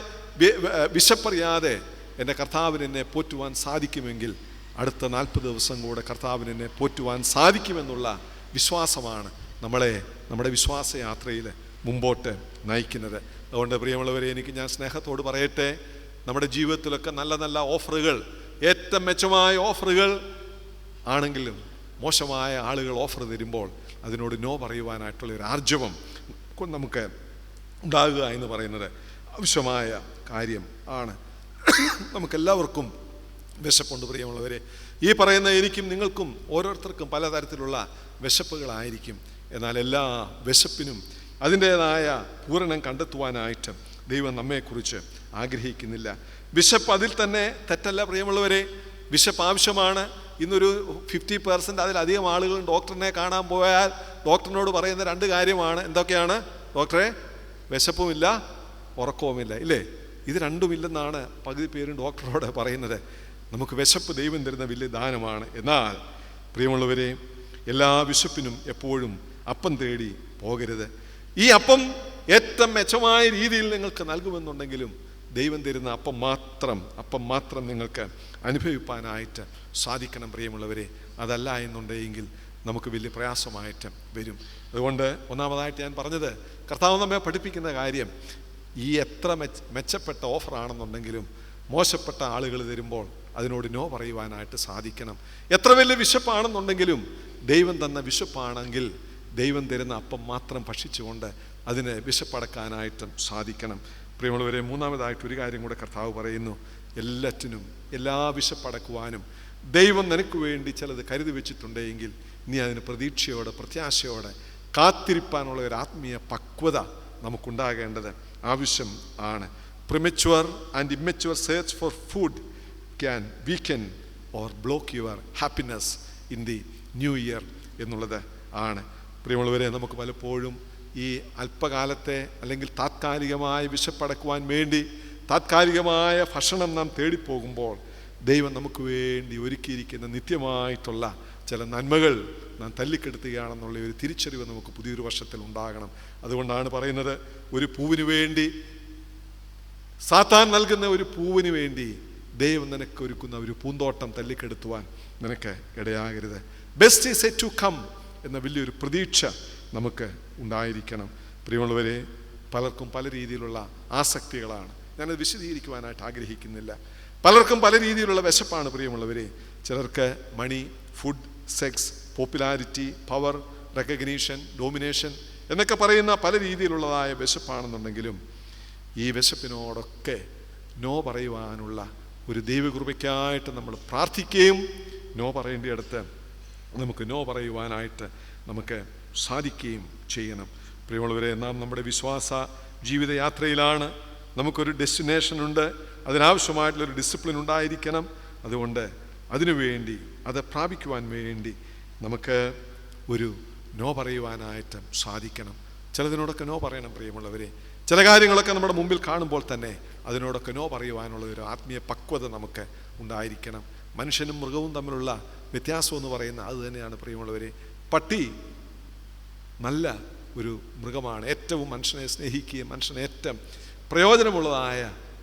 വിശപ്പറിയാതെ എൻ്റെ കർത്താവിന് എന്നെ പോറ്റുവാൻ സാധിക്കുമെങ്കിൽ അടുത്ത 40 ദിവസം കൂടെ കർത്താവിന് എന്നെ പോറ്റുവാൻ സാധിക്കുമെന്നുള്ള വിശ്വാസമാണ് നമ്മുടെ വിശ്വാസയാത്രയിൽ മുമ്പോട്ട് നയിക്കുന്നത്. അതുകൊണ്ട് പ്രിയമുള്ളവരെ, ഞാൻ സ്നേഹത്തോട് പറയട്ടെ, നമ്മുടെ ജീവിതത്തിലൊക്കെ നല്ല നല്ല ഓഫറുകൾ, ഏറ്റവും മെച്ചമായ ഓഫറുകൾ ആണെങ്കിലും മോശമായ ആളുകൾ ഓഫർ തരുമ്പോൾ അതിനോട് നോ പറയുവാനായിട്ടുള്ള ഒരു ആർജവം നമുക്ക് ഉണ്ടാകുക എന്ന് പറയുന്നത് ആവശ്യമായ കാര്യം ആണ്. നമുക്കെല്ലാവർക്കും വിശപ്പുണ്ട് പ്രിയമുള്ളവരെ. ഈ പറയുന്ന എനിക്കും നിങ്ങൾക്കും ഓരോരുത്തർക്കും പലതരത്തിലുള്ള വിശപ്പുകളായിരിക്കും. എന്നാൽ എല്ലാ വിശപ്പിനും അതിൻ്റേതായ പൂരണം കണ്ടെത്തുവാനായിട്ട് ദൈവം നമ്മെക്കുറിച്ച് ആഗ്രഹിക്കുന്നില്ല. വിശപ്പ് അതിൽ തന്നെ തെറ്റല്ല പ്രിയമുള്ളവരെ. വിശപ്പ് ആവശ്യമാണ്. ഇന്നൊരു 50% അതിലധികം ആളുകൾ ഡോക്ടറിനെ കാണാൻ പോയാൽ ഡോക്ടറിനോട് പറയുന്ന 2 കാര്യമാണ്. എന്തൊക്കെയാണ്? ഡോക്ടറെ, വിശപ്പുമില്ല, ഉറക്കവുമില്ല, ഇല്ലേ? ഇത് രണ്ടുമില്ലെന്നാണ് പകുതി പേരും ഡോക്ടറോട് പറയുന്നത്. നമുക്ക് വിശപ്പ് ദൈവം തരുന്ന വലിയ ദാനമാണ്. എന്നാൽ പ്രിയമുള്ളവരെ, എല്ലാ വിശപ്പിനും എപ്പോഴും അപ്പം തേടി പോകരുത്. ഈ അപ്പം ഏറ്റവും മെച്ചമായ രീതിയിൽ നിങ്ങൾക്ക് നൽകുമെന്നുണ്ടെങ്കിലും ദൈവം തരുന്ന അപ്പം മാത്രം നിങ്ങൾക്ക് അനുഭവിപ്പാനായിട്ട് സാധിക്കണം പ്രിയമുള്ളവരെ. അതല്ല എന്നുണ്ടെങ്കിൽ നമുക്ക് വലിയ പ്രയാസമായിട്ട് വരും. അതുകൊണ്ട് ഒന്നാമതായിട്ട് ഞാൻ പറഞ്ഞത്, കർത്താവ് നമ്മെ പഠിപ്പിക്കുന്ന കാര്യം, ഈ എത്ര മെച്ചപ്പെട്ട ഓഫറാണെന്നുണ്ടെങ്കിലും മോശപ്പെട്ട ആളുകൾ തരുമ്പോൾ അതിനോട് നോ പറയുവാനായിട്ട് സാധിക്കണം. എത്ര വലിയ വിശപ്പാണെന്നുണ്ടെങ്കിലും ദൈവം തന്ന വിശപ്പാണെങ്കിൽ ദൈവം തരുന്ന അപ്പം മാത്രം ഭക്ഷിച്ചുകൊണ്ട് അതിനെ വിശപ്പടക്കാനായിട്ടും സാധിക്കണം. പ്രിയമുള്ളവരെ, മൂന്നാമതായിട്ടൊരു കാര്യം കൂടെ കർത്താവ് പറയുന്നു. എല്ലാറ്റിനും, എല്ലാ വിശപ്പടക്കുവാനും ദൈവം നിനക്ക് വേണ്ടി ചിലത് കരുതി വെച്ചിട്ടുണ്ടെങ്കിൽ നീ അതിന് പ്രതീക്ഷയോടെ, പ്രത്യാശയോടെ കാത്തിരിപ്പാനുള്ള ഒരു ആത്മീയ പക്വത നമുക്കുണ്ടാകേണ്ടത് ആവശ്യം ആണ്. Premature and immature search for food can weaken or block your happiness in the new year എന്നുള്ളത് ആണ്. പ്രിയമുള്ളവരെ, നമുക്ക് പലപ്പോഴും ഈ അല്പകാലത്തെ അല്ലെങ്കിൽ താത്കാലികമായ വിശപ്പടക്കുവാൻ വേണ്ടി താത്കാലികമായ ഭക്ഷണം നാം തേടിപ്പോകുമ്പോൾ ദൈവം നമുക്ക് വേണ്ടി ഒരുക്കിയിരിക്കുന്ന നിത്യമായിട്ടുള്ള ചില നന്മകൾ നാം തല്ലിക്കെടുത്തുകയാണെന്നുള്ള ഒരു തിരിച്ചറിവ് നമുക്ക് പുതിയൊരു വർഷത്തിൽ ഉണ്ടാകണം. അതുകൊണ്ടാണ് പറയുന്നത്, ഒരു പൂവിന് വേണ്ടി, സാത്താൻ നൽകുന്ന ഒരു പൂവിന് വേണ്ടി ദൈവം നിനക്ക് ഒരുക്കുന്ന ഒരു പൂന്തോട്ടം തല്ലിക്കെടുത്തുവാൻ നിനക്ക് ഇടയാകരുത്. Best is yet to come എന്ന വലിയൊരു പ്രതീക്ഷ നമുക്ക് ഉണ്ടായിരിക്കണം. പ്രിയമുള്ളവരെ, പലർക്കും പല രീതിയിലുള്ള ആസക്തികളാണ്. ഞാനത് വിശദീകരിക്കുവാനായിട്ട് ആഗ്രഹിക്കുന്നില്ല. പലർക്കും പല രീതിയിലുള്ള വിശപ്പാണ് പ്രിയമുള്ളവരെ. ചിലർക്ക് money, food, sex, popularity, power, recognition, domination എന്നൊക്കെ പറയുന്ന പല രീതിയിലുള്ളതായ വിശപ്പാണെന്നുണ്ടെങ്കിലും ഈ വിശപ്പിനോടൊക്കെ നോ പറയുവാനുള്ള ഒരു ദൈവകൃപയ്ക്കായിട്ട് നമ്മൾ പ്രാർത്ഥിക്കുകയും നോ പറയേണ്ടിയിടത്ത് നമുക്ക് നോ പറയുവാനായിട്ട് നമുക്ക് സാധിക്കുകയും ചെയ്യണം. പ്രിയമുള്ളവരെ, നാം നമ്മുടെ വിശ്വാസ ജീവിതയാത്രയിലാണ്. നമുക്കൊരു ഡെസ്റ്റിനേഷനുണ്ട്. അതിനാവശ്യമായിട്ടുള്ളൊരു ഡിസിപ്ലിൻ ഉണ്ടായിരിക്കണം. അതുകൊണ്ട് അതിനുവേണ്ടി, അത് പ്രാപിക്കുവാൻ വേണ്ടി നമുക്ക് ഒരു നോ പറയുവാനായിട്ട് സാധിക്കണം. ചിലതിനോടൊക്കെ നോ പറയണം പ്രിയമുള്ളവരെ. ചില കാര്യങ്ങളൊക്കെ നമ്മുടെ മുമ്പിൽ കാണുമ്പോൾ തന്നെ അതിനോടൊക്കെ നോ പറയുവാനുള്ള ഒരു ആത്മീയ പക്വത നമുക്ക് ഉണ്ടായിരിക്കണം. മനുഷ്യനും മൃഗവും തമ്മിലുള്ള വ്യത്യാസം എന്ന് പറയുന്ന അത് തന്നെയാണ് പ്രിയമുള്ളവരെ. പട്ടി നല്ല ഒരു മൃഗമാണ്. ഏറ്റവും മനുഷ്യനെ സ്നേഹിക്കുകയും മനുഷ്യന് ഏറ്റവും പ്രയോജനമുള്ളതായ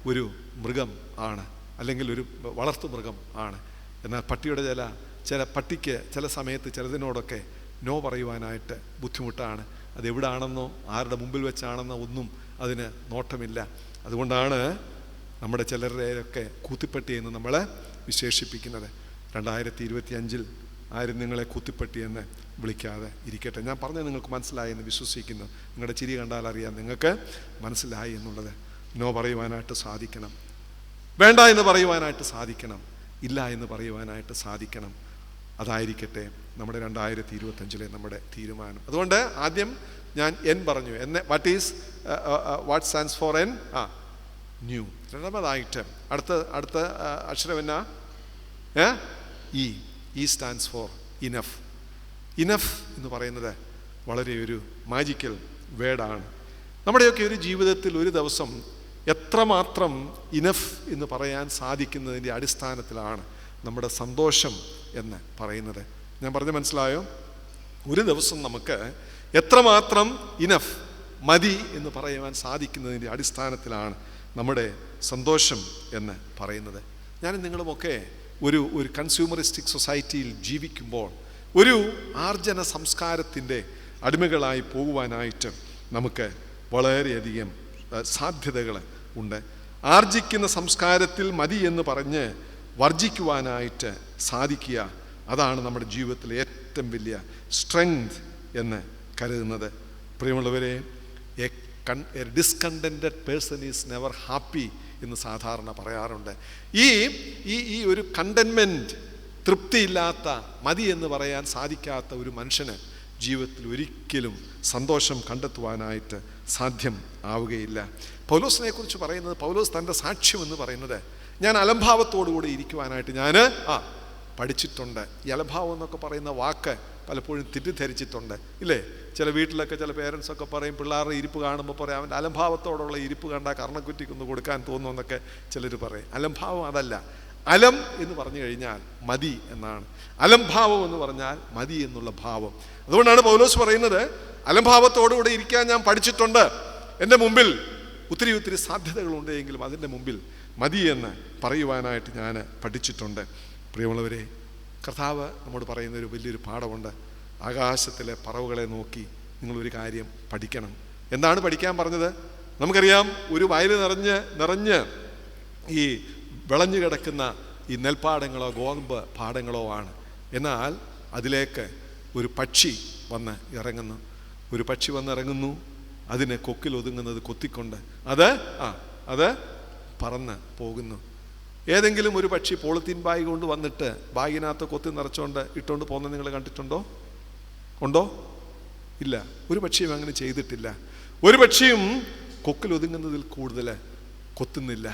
ഒരു മൃഗം ആണ്, അല്ലെങ്കിൽ ഒരു വളർത്തു മൃഗം ആണ്. എന്നാൽ പട്ടിയുടെ പട്ടിക്ക് ചില സമയത്ത് ചിലതിനോടൊക്കെ നോ പറയുവാനായിട്ട് ബുദ്ധിമുട്ടാണ്. അതെവിടാണെന്നോ ആരുടെ മുമ്പിൽ വെച്ചാണെന്നോ ഒന്നും അതിന് നോട്ടമില്ല. അതുകൊണ്ടാണ് നമ്മുടെ ചിലരുടെയൊക്കെ കൂത്തിപ്പട്ടി എന്ന് നമ്മൾ വിശേഷിപ്പിക്കുന്നത്. 2025 ആരും നിങ്ങളെ കൂത്തിപ്പട്ടി എന്ന് വിളിക്കാതെ ഇരിക്കട്ടെ. ഞാൻ പറഞ്ഞത് നിങ്ങൾക്ക് മനസ്സിലായി എന്ന് വിശ്വസിക്കുന്നു. നിങ്ങളുടെ ചിരി കണ്ടാൽ അറിയാം നിങ്ങൾക്ക് മനസ്സിലായി എന്നുള്ളത്. നോ പറയുവാനായിട്ട് സാധിക്കണം. വേണ്ട എന്ന് പറയുവാനായിട്ട് സാധിക്കണം. ഇല്ല എന്ന് പറയുവാനായിട്ട് സാധിക്കണം. അതായിരിക്കട്ടെ നമ്മുടെ 2025 നമ്മുടെ തീരുമാനം. അതുകൊണ്ട് ആദ്യം ഞാൻ എൻ പറഞ്ഞു. What stands for N? New. രണ്ടാമതായിട്ട് അടുത്ത അക്ഷരം എന്നാ? E stands for enough. Enough എന്ന് പറയുന്നത് വളരെ ഒരു മാജിക്കൽ വേർഡാണ്. നമ്മുടെയൊക്കെ ഒരു ജീവിതത്തിൽ ഒരു ദിവസം എത്രമാത്രം ഇനഫ് എന്ന് പറയാൻ സാധിക്കുന്നതിൻ്റെ അടിസ്ഥാനത്തിലാണ് നമ്മുടെ സന്തോഷം എന്ന് പറയുന്നത്. ഞാൻ പറഞ്ഞ് മനസ്സിലായോ? ഒരു ദിവസം നമുക്ക് എത്രമാത്രം ഇനഫ്, മതി എന്ന് പറയുവാൻ സാധിക്കുന്നതിൻ്റെ അടിസ്ഥാനത്തിലാണ് നമ്മുടെ സന്തോഷം എന്ന് പറയുന്നത്. ഞാനും നിങ്ങളുമൊക്കെ ഒരു കൺസ്യൂമറിസ്റ്റിക് സൊസൈറ്റിയിൽ ജീവിക്കുമ്പോൾ ഒരു ആർജന സംസ്കാരത്തിൻ്റെ അടിമകളായി പോകുവാനായിട്ട് നമുക്ക് വളരെയധികം സാധ്യതകൾ ഉണ്ട്. ആർജിക്കുന്ന സംസ്കാരത്തിൽ മതി എന്ന് പറഞ്ഞ് വർജിക്കുവാനായിട്ട് സാധിക്കുക, അതാണ് നമ്മുടെ ജീവിതത്തിലെ ഏറ്റവും വലിയ സ്ട്രെങ്ത് എന്ന് കരുതുന്നത്. പ്രിയമുള്ളവരെ, a discontented person is never happy എന്ന് സാധാരണ പറയാറുണ്ട്. ഈ ഒരു കണ്ടൻമെൻറ്റ്, തൃപ്തിയില്ലാത്ത, മതി എന്ന് പറയാൻ സാധിക്കാത്ത ഒരു മനുഷ്യന് ജീവിതത്തിൽ ഒരിക്കലും സന്തോഷം കണ്ടെത്തുവാനായിട്ട് സാധ്യം ആവുകയില്ല. പൗലോസിനെ കുറിച്ച് പറയുന്നത്, പൗലോസ് തൻ്റെ സാക്ഷ്യം എന്ന് പറയുന്നത്, ഞാൻ അലംഭാവത്തോടുകൂടി ഇരിക്കുവാനായിട്ട് ഞാൻ പഠിച്ചിട്ടുണ്ട്. ഈ അലംഭാവം എന്നൊക്കെ പറയുന്ന വാക്ക് പലപ്പോഴും തെറ്റിദ്ധരിച്ചിട്ടുണ്ട്, ഇല്ലേ? ചില വീട്ടിലൊക്കെ ചില പേരൻസൊക്കെ പറയും, പിള്ളേരുടെ ഇരിപ്പ് കാണുമ്പോൾ പറയും, അവൻ്റെ അലംഭാവത്തോടുള്ള ഇരിപ്പ് കണ്ടാൽ കർണക്കുറ്റിക്കൊന്ന് കൊടുക്കാൻ തോന്നുമെന്നൊക്കെ ചിലർ പറയും. അലംഭാവം അതല്ല. അലം എന്ന് പറഞ്ഞു കഴിഞ്ഞാൽ മതി എന്നാണ്. അലംഭാവം എന്ന് പറഞ്ഞാൽ മതി എന്നുള്ള ഭാവം. അതുകൊണ്ടാണ് പൗലോസ് പറയുന്നത്, അലംഭാവത്തോടുകൂടെ ഇരിക്കാൻ ഞാൻ പഠിച്ചിട്ടുണ്ട്. എൻ്റെ മുമ്പിൽ ഒത്തിരി സാധ്യതകളുണ്ട്, എങ്കിലും അതിൻ്റെ മുമ്പിൽ മതി എന്ന് പറയുവാനായിട്ട് ഞാൻ പഠിച്ചിട്ടുണ്ട്. പ്രിയമുള്ളവരെ, കർത്താവ് നമ്മോട് പറയുന്ന ഒരു വലിയൊരു പാഠമുണ്ട്. ആകാശത്തിലെ പറവുകളെ നോക്കി നിങ്ങളൊരു കാര്യം പഠിക്കണം. എന്താണ് പഠിക്കാൻ പറഞ്ഞത്? നമുക്കറിയാം, ഒരു വയൽ നിറഞ്ഞ് ഈ വിളഞ്ഞു കിടക്കുന്ന ഈ നെൽപ്പാടങ്ങളോ ഗോതമ്പ് പാടങ്ങളോ ആണ്. എന്നാൽ അതിലേക്ക് ഒരു പക്ഷി വന്ന് ഇറങ്ങുന്നു. ഒരു പക്ഷി വന്നിറങ്ങുന്നു, അതിനെ കൊക്കിൽ ഒതുങ്ങുന്നത് കൊത്തിക്കൊണ്ട് അത് പറന്ന് പോകുന്നു. ഏതെങ്കിലും ഒരു പക്ഷി പോളിത്തീൻ ബാഗ് കൊണ്ട് വന്നിട്ട് ബാഗിനകത്ത് കൊത്തി നിറച്ചുകൊണ്ട് ഇട്ടുകൊണ്ട് പോകുന്നത് നിങ്ങൾ കണ്ടിട്ടുണ്ടോ? ഉണ്ടോ? ഇല്ല. ഒരു പക്ഷിയും അങ്ങനെ ചെയ്തിട്ടില്ല. ഒരു പക്ഷിയും കൊക്കിൽ ഒതുങ്ങുന്നതിൽ കൂടുതൽ കൊത്തുന്നില്ല.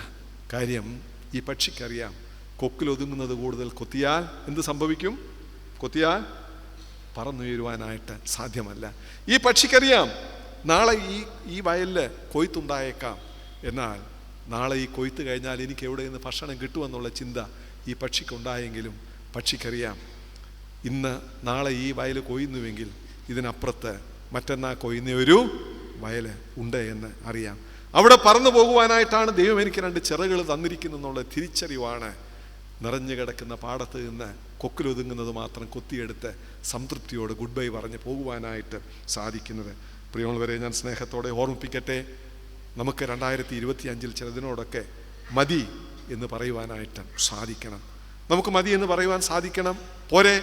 കാര്യം, ഈ പക്ഷിക്കറിയാം, കൊക്കിൽ ഒതുങ്ങുന്നത് കൂടുതൽ കൊത്തിയാൽ എന്ത് സംഭവിക്കും? കൊത്തിയാൽ പറന്നുയരുവാനായിട്ട് സാധ്യമല്ല. ഈ പക്ഷിക്കറിയാം, നാളെ ഈ വയലിൽ കൊയ്ത്തുണ്ടായേക്കാം. എന്നാൽ നാളെ ഈ കൊയ്ത്ത് കഴിഞ്ഞാൽ എനിക്ക് എവിടെ നിന്ന് ഭക്ഷണം കിട്ടുമെന്നുള്ള ചിന്ത ഈ പക്ഷിക്കുണ്ടായെങ്കിലും പക്ഷിക്കറിയാം, നാളെ ഈ വയൽ കൊയ്യുന്നുവെങ്കിൽ ഇതിനപ്പുറത്ത് മറ്റന്നാൾ കൊയ്യുന്ന ഒരു വയൽ ഉണ്ട് എന്ന് അറിയാം. അവിടെ പറന്നു പോകുവാനായിട്ടാണ് ദൈവം എനിക്ക് 2 ചിറകുകൾ തന്നിരിക്കുന്നെന്നുള്ള തിരിച്ചറിവാണ് നിറഞ്ഞു കിടക്കുന്ന പാടത്ത് നിന്ന് കൊക്കിലൊതുങ്ങുന്നത് മാത്രം കൊത്തിയെടുത്ത് സംതൃപ്തിയോട് ഗുഡ് ബൈ പറഞ്ഞ് പോകുവാനായിട്ട് സാധിക്കുന്നത്. പ്രിയമുള്ളവരെ, ഞാൻ സ്നേഹത്തോടെ ഓർമ്മിപ്പിക്കട്ടെ, നമുക്ക് 2025 ചിലതിനോടൊക്കെ മതി എന്ന് പറയുവാനായിട്ട് സാധിക്കണം. നമുക്ക് മതി എന്ന് പറയുവാൻ സാധിക്കണം. പോരെ,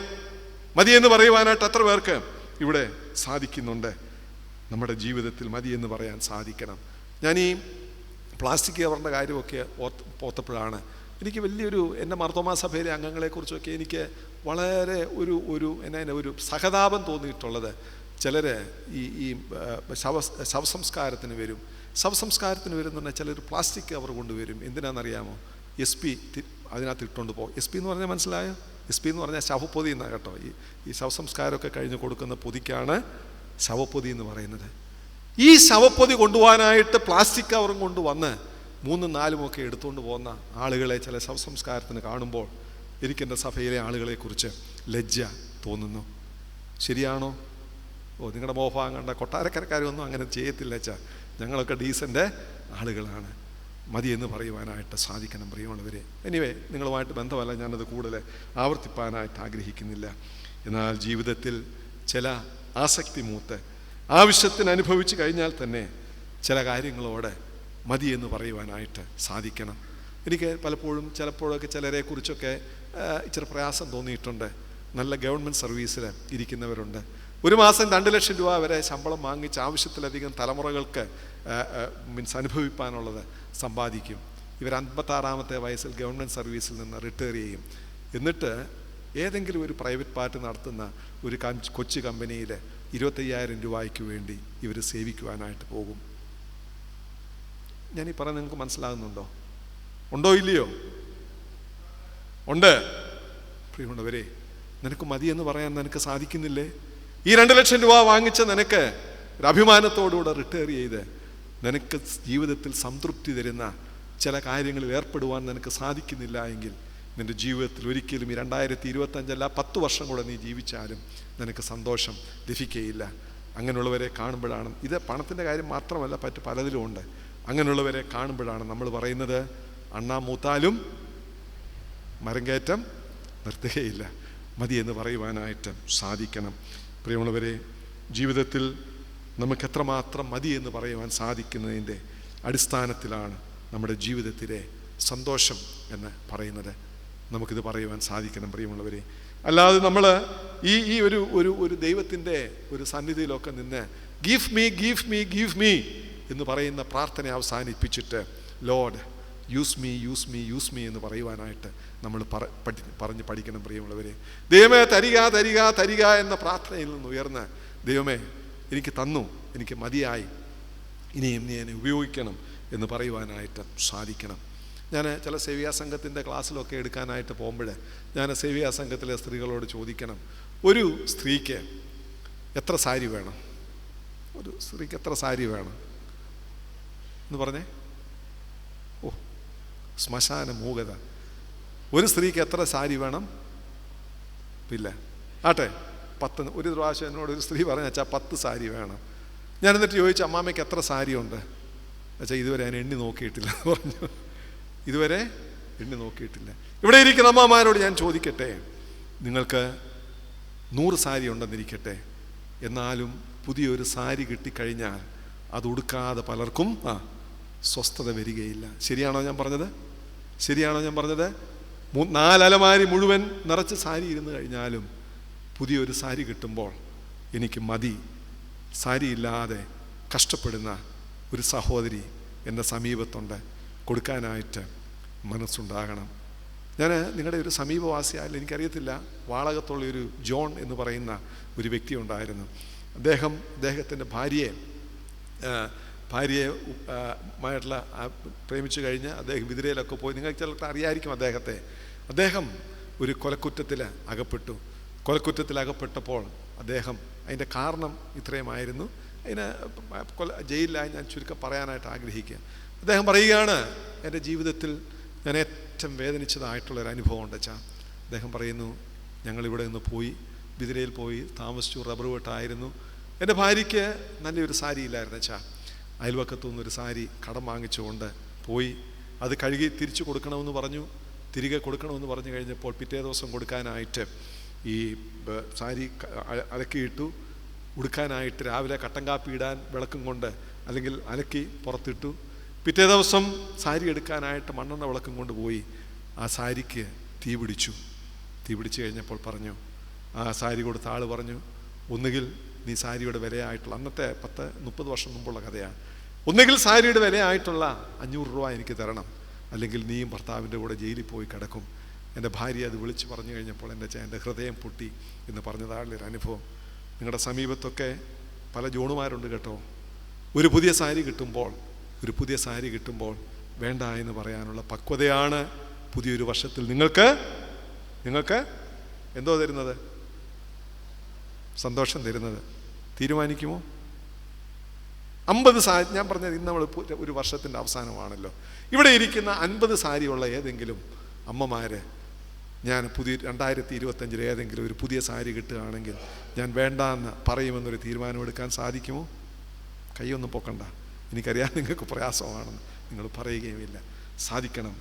മതി എന്ന് പറയുവാനായിട്ട് എത്ര പേർക്ക് ഇവിടെ സാധിക്കുന്നുണ്ട്? നമ്മുടെ ജീവിതത്തിൽ മതി എന്ന് പറയാൻ സാധിക്കണം. ഞാൻ ഈ പ്ലാസ്റ്റിക് കവറിൻ്റെ കാര്യമൊക്കെ ഓർത്തപ്പോഴാണ് എനിക്ക് വലിയൊരു, എൻ്റെ മാർത്തോമാ സഭയിലെ അംഗങ്ങളെക്കുറിച്ചൊക്കെ എനിക്ക് വളരെ ഒരു സഹതാപം തോന്നിയിട്ടുള്ളത്. ചിലർ ഈ ശവസംസ്കാരത്തിന് വരും. ശവസംസ്കാരത്തിന് വരുന്ന പറഞ്ഞാൽ ചിലർ പ്ലാസ്റ്റിക് കവർ കൊണ്ടുവരും. എന്തിനാണെന്നറിയാമോ? SP അതിനകത്ത് ഇട്ടുകൊണ്ട് പോകും. SP എന്ന് പറഞ്ഞാൽ മനസ്സിലായോ? SP എന്ന് പറഞ്ഞാൽ ശവപ്പൊതി എന്നാണ് കേട്ടോ. ഈ ശവസംസ്കാരമൊക്കെ കഴിഞ്ഞ് കൊടുക്കുന്ന പൊതിക്കാണ് ശവപ്പൊതി എന്ന് പറയുന്നത്. ഈ ശവപ്പൊതി കൊണ്ടുപോകാനായിട്ട് പ്ലാസ്റ്റിക് കവറും കൊണ്ടുവന്ന് 3, 4 ഒക്കെ എടുത്തുകൊണ്ട് പോകുന്ന ആളുകളെ ചില ശവസംസ്കാരത്തിന് കാണുമ്പോൾ എനിക്കെൻ്റെ സഭയിലെ ആളുകളെക്കുറിച്ച് ലജ്ജ തോന്നുന്നു. ശരിയാണോ? നിങ്ങളുടെ മോഹം കണ്ട കൊട്ടാരക്കരക്കാരൊന്നും അങ്ങനെ ചെയ്യത്തില്ല അച്ഛാ. ഞങ്ങളൊക്കെ ഡീസൻ്റ് ആളുകളാണ്. മതി എന്ന് പറയുവാനായിട്ട് സാധിക്കണം പ്രിയമുള്ളവരെ. എനിവേ, നിങ്ങളുമായിട്ട് ബന്ധമല്ല, ഞാനത് കൂടുതൽ ആവർത്തിപ്പാനായിട്ട് ആഗ്രഹിക്കുന്നില്ല. എന്നാൽ ജീവിതത്തിൽ ചില ആസക്തി മൂത്ത് ആവശ്യത്തിന് അനുഭവിച്ച് കഴിഞ്ഞാൽ തന്നെ ചില കാര്യങ്ങളോട് മതി എന്ന് പറയുവാനായിട്ട് സാധിക്കണം. എനിക്ക് ചിലപ്പോഴൊക്കെ ചിലരെക്കുറിച്ചൊക്കെ ഇച്ചിരി പ്രയാസം തോന്നിയിട്ടുണ്ട്. നല്ല ഗവൺമെൻറ് സർവീസിൽ ഇരിക്കുന്നവരുണ്ട്. ഒരു മാസം 2 ലക്ഷം രൂപ വരെ ശമ്പളം വാങ്ങിച്ച് ആവശ്യത്തിലധികം തലമുറകൾക്ക് അനുഭവിപ്പാനുള്ളത് സമ്പാദിക്കും. ഇവർ 56-ാമത്തെ വയസ്സിൽ ഗവൺമെൻറ് സർവീസിൽ നിന്ന് റിട്ടയർ ചെയ്യും. എന്നിട്ട് ഏതെങ്കിലും ഒരു പ്രൈവറ്റ് പാർട്ടി നടത്തുന്ന ഒരു കൊച്ചു കമ്പനിയിൽ 25,000 രൂപയ്ക്ക് വേണ്ടി ഇവർ സേവിക്കുവാനായിട്ട് പോകും. ഞാനീ പറഞ്ഞ നിങ്ങൾക്ക് മനസ്സിലാകുന്നുണ്ടോ? ഉണ്ടോ ഇല്ലയോ? ഉണ്ട്. പ്രിയമുള്ളവരെ, നിനക്ക് മതി എന്ന് പറയാൻ നിനക്ക് സാധിക്കുന്നില്ലേ? ഈ 2 ലക്ഷം രൂപ വാങ്ങിച്ച നിനക്ക് ഒരു അഭിമാനത്തോടുകൂടെ റിട്ടയർ ചെയ്ത് നിനക്ക് ജീവിതത്തിൽ സംതൃപ്തി തരുന്ന ചില കാര്യങ്ങളിൽ ഏർപ്പെടുവാൻ നിനക്ക് സാധിക്കുന്നില്ല എങ്കിൽ നിൻ്റെ ജീവിതത്തിൽ ഒരിക്കലും ഈ 2025 10 വർഷം കൂടെ നീ ജീവിച്ചാലും നിനക്ക് സന്തോഷം ലഭിക്കുകയില്ല. അങ്ങനെയുള്ളവരെ കാണുമ്പോഴാണ്, ഇത് പണത്തിൻ്റെ കാര്യം മാത്രമല്ല, പലതിലും ഉണ്ട്. അങ്ങനെയുള്ളവരെ കാണുമ്പോഴാണ് നമ്മൾ പറയുന്നത്, അണ്ണാ മൂത്താലും മരം കയറ്റം നിർത്തുകയില്ല, മതി എന്ന് പറയുവാനായിട്ട് സാധിക്കണം. പ്രിയമുള്ളവരെ, ജീവിതത്തിൽ നമുക്ക് എത്രമാത്രം മതി എന്ന് പറയുവാൻ സാധിക്കുന്നതിൻ്റെ അടിസ്ഥാനത്തിലാണ് നമ്മുടെ ജീവിതത്തിലെ സന്തോഷം എന്ന് പറയുന്നത്. നമുക്കിത് പറയുവാൻ സാധിക്കണം പ്രിയമുള്ളവരെ. അല്ലാതെ നമ്മൾ ഈ ഒരു ദൈവത്തിൻ്റെ ഒരു സന്നിധിയിലൊക്കെ നിന്ന് give me give me give me എന്ന് പറയുന്ന പ്രാർത്ഥന അവസാനിപ്പിച്ചിട്ട് lord use me use me use me എന്ന് പറയുവാനായിട്ട് നമ്മൾ പറഞ്ഞ് പഠിക്കണം പ്രിയമുള്ളവരെ. ദൈവമേ തരിക തരിക തരിക എന്ന പ്രാർത്ഥനയിൽ നിന്ന് ഉയർന്ന്, ദൈവമേ എനിക്ക് തന്നു, എനിക്ക് മതിയായി, ഇനിയും നീ എന്നെ ഉപയോഗിക്കണം എന്ന് പറയുവാനായിട്ട് സാധിക്കണം. ഞാൻ ചില സേവ്യാ സംഘത്തിൻ്റെ ക്ലാസ്സിലൊക്കെ എടുക്കാനായിട്ട് പോകുമ്പോൾ ഞാൻ സേവ്യാ സംഘത്തിലെ സ്ത്രീകളോട് ചോദിക്കണം, ഒരു സ്ത്രീക്ക് എത്ര സാരി വേണം? ഒരു സ്ത്രീക്ക് എത്ര സാരി വേണം എന്ന് പറഞ്ഞേ? ഓ, ശ്മശാന മൂകത. ഒരു സ്ത്രീക്ക് എത്ര സാരി വേണം? ഇല്ല ആട്ടെ, 10. ഒരു പ്രാവശ്യം എന്നോട് ഒരു സ്ത്രീ പറഞ്ഞു, അച്ഛാ 10 സാരി വേണം. ഞാൻ എന്നിട്ട് ചോദിച്ചു, അമ്മാമ്മയ്ക്ക് എത്ര സാരി ഉണ്ട്? അച്ഛാ ഇതുവരെ ഞാൻ എണ്ണി നോക്കിയിട്ടില്ല എന്ന് പറഞ്ഞു. ഇതുവരെ എണ്ണി നോക്കിയിട്ടില്ല. ഇവിടെ ഇരിക്കുന്ന അമ്മമാരോട് ഞാൻ ചോദിക്കട്ടെ, നിങ്ങൾക്ക് 100 സാരി ഉണ്ടെന്നിരിക്കട്ടെ, എന്നാലും പുതിയൊരു സാരി കിട്ടിക്കഴിഞ്ഞാൽ അത് ഉടുക്കാതെ പലർക്കും സ്വസ്ഥത വരികയില്ല. ശരിയാണോ ഞാൻ പറഞ്ഞത്? ശരിയാണോ ഞാൻ പറഞ്ഞത്? 4 അലമാരി മുഴുവൻ നിറച്ച് സാരി ഇരുന്ന് കഴിഞ്ഞാലും പുതിയൊരു സാരി കിട്ടുമ്പോൾ എനിക്ക് മതി. സാരി ഇല്ലാതെ കഷ്ടപ്പെടുന്ന ഒരു സഹോദരി എൻ്റെ സമീപത്തുണ്ട്, കൊടുക്കാനായിട്ട് മനസ്സുണ്ടാകണം. ഞാൻ നിങ്ങളുടെ ഒരു സമീപവാസിയായാലും എനിക്കറിയത്തില്ല, വാളകത്തുള്ളൊരു ജോൺ എന്ന് പറയുന്ന ഒരു വ്യക്തി ഉണ്ടായിരുന്നു. അദ്ദേഹത്തിൻ്റെ ഭാര്യയുമായിട്ടുള്ള പ്രേമിച്ചു കഴിഞ്ഞ് അദ്ദേഹം വിതിരയിലൊക്കെ പോയി. നിങ്ങൾക്ക് ചിലർക്ക് അറിയായിരിക്കും അദ്ദേഹത്തെ. അദ്ദേഹം ഒരു കൊലക്കുറ്റത്തിൽ അകപ്പെട്ടു. കൊലക്കുറ്റത്തിൽ അകപ്പെട്ടപ്പോൾ അതിൻ്റെ കാരണം ഇത്രയുമായിരുന്നു. ജയിലിലായി ഞാൻ ചുരുക്കം പറയാനായിട്ട് ആഗ്രഹിക്കുക. അദ്ദേഹം പറയുകയാണ്, എൻ്റെ ജീവിതത്തിൽ ഞാൻ ഏറ്റവും വേദനിച്ചതായിട്ടുള്ളൊരു അനുഭവം ഉണ്ട് അച്ഛാ. അദ്ദേഹം പറയുന്നു, ഞങ്ങളിവിടെ നിന്ന് പോയി, ബിദിരയിൽ പോയി താമസിച്ചു, റബ്ബർ വെട്ടായിരുന്നു. എൻ്റെ ഭാര്യയ്ക്ക് നല്ലൊരു സാരി ഇല്ലായിരുന്നു അച്ഛാ. അയൽവക്കത്തു നിന്നൊരു സാരി കടം വാങ്ങിച്ചുകൊണ്ട് പോയി. അത് കഴുകി തിരിച്ചു കൊടുക്കണമെന്ന് പറഞ്ഞു. തിരികെ കൊടുക്കണമെന്ന് പറഞ്ഞു കഴിഞ്ഞപ്പോൾ പിറ്റേ ദിവസം കൊടുക്കാനായിട്ട് ഈ സാരി അലക്കിയിട്ടു. ഉടുക്കാനായിട്ട് രാവിലെ കട്ടൻ കാപ്പി ഇടാൻ വിളക്കും കൊണ്ട് അല്ലെങ്കിൽ അലക്കി പുറത്തിട്ടു. പിറ്റേ ദിവസം സാരി എടുക്കാനായിട്ട് മണ്ണെണ്ണ വിളക്കും കൊണ്ട് പോയി. ആ സാരിക്ക് തീ പിടിച്ചു കഴിഞ്ഞപ്പോൾ പറഞ്ഞു, ആ സാരി കൊടുത്ത ആൾ പറഞ്ഞു, ഒന്നുകിൽ നീ സാരിയുടെ വിലയായിട്ടുള്ള, അന്നത്തെ 10-30 വർഷം മുമ്പുള്ള കഥയാണ്, ഒന്നുകിൽ സാരിയുടെ വിലയായിട്ടുള്ള 500 രൂപ എനിക്ക് തരണം, അല്ലെങ്കിൽ നീയും ഭർത്താവിൻ്റെ കൂടെ ജയിലിൽ പോയി കിടക്കും. എൻ്റെ ഭാര്യ അത് വിളിച്ച് പറഞ്ഞു കഴിഞ്ഞപ്പോൾ എൻ്റെ ഹൃദയം പൊട്ടി എന്ന് പറഞ്ഞതായുള്ളൊരു അനുഭവം. നിങ്ങളുടെ സമീപത്തൊക്കെ പല ജോണുമാരുണ്ട് കേട്ടോ. ഒരു പുതിയ സാരി കിട്ടുമ്പോൾ വേണ്ട എന്ന് പറയാനുള്ള പക്വതയാണ് പുതിയൊരു വർഷത്തിൽ നിങ്ങൾക്ക് എന്തോ തരുന്നത്? സന്തോഷം തരുന്നത്. തീരുമാനിക്കുമോ? 50 സാരി, ഞാൻ പറഞ്ഞത് ഇന്ന് നമ്മൾ ഒരു വർഷത്തിൻ്റെ അവസാനമാണല്ലോ. ഇവിടെ ഇരിക്കുന്ന 50 സാരിയുള്ള ഏതെങ്കിലും അമ്മമാര്, ഞാൻ 2025 ഏതെങ്കിലും ഒരു പുതിയ സാരി കിട്ടുകയാണെങ്കിൽ ഞാൻ വേണ്ടാന്ന് പറയുമെന്നൊരു തീരുമാനമെടുക്കാൻ സാധിക്കുമോ? കൈയൊന്നും പൊക്കണ്ട, എനിക്കറിയാം നിങ്ങൾക്ക് പ്രയാസമാണെന്ന്. നിങ്ങൾ പറയുകയുമില്ല. സാധിക്കണം.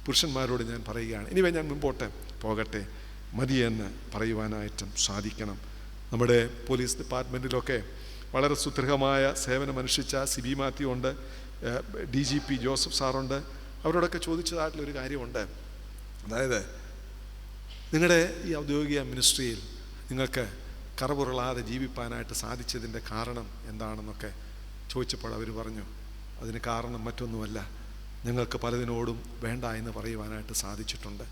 പുരുഷന്മാരോട് ഞാൻ പറയുകയാണ്, ഇനി ഞാൻ മുമ്പോട്ട് പോകട്ടെ, മതിയെന്ന് പറയുവാനായിട്ടും സാധിക്കണം. നമ്മുടെ പോലീസ് ഡിപ്പാർട്ട്മെൻറ്റിലൊക്കെ വളരെ സുദൃഢമായ സേവനമനുഷ്ഠിച്ച സിബി മാത്യു ഉണ്ട്, DGP ജോസഫ് സാറുണ്ട്. അവരോടൊക്കെ ചോദിച്ചതായിട്ടുള്ളൊരു കാര്യമുണ്ട്. അതായത് നിങ്ങളുടെ ഈ ഔദ്യോഗിക മിനിസ്ട്രിയിൽ നിങ്ങൾക്ക് കറപുരളാതെ ജീവിപ്പാനായിട്ട് സാധിച്ചതിൻ്റെ കാരണം എന്താണെന്നൊക്കെ ചോദിച്ചപ്പോൾ അവർ പറഞ്ഞു, അതിന് കാരണം മറ്റൊന്നുമല്ല, ഞങ്ങൾക്ക് പലതിനോടും വേണ്ട എന്ന് പറയുവാനായിട്ട് സാധിച്ചിട്ടുണ്ട്,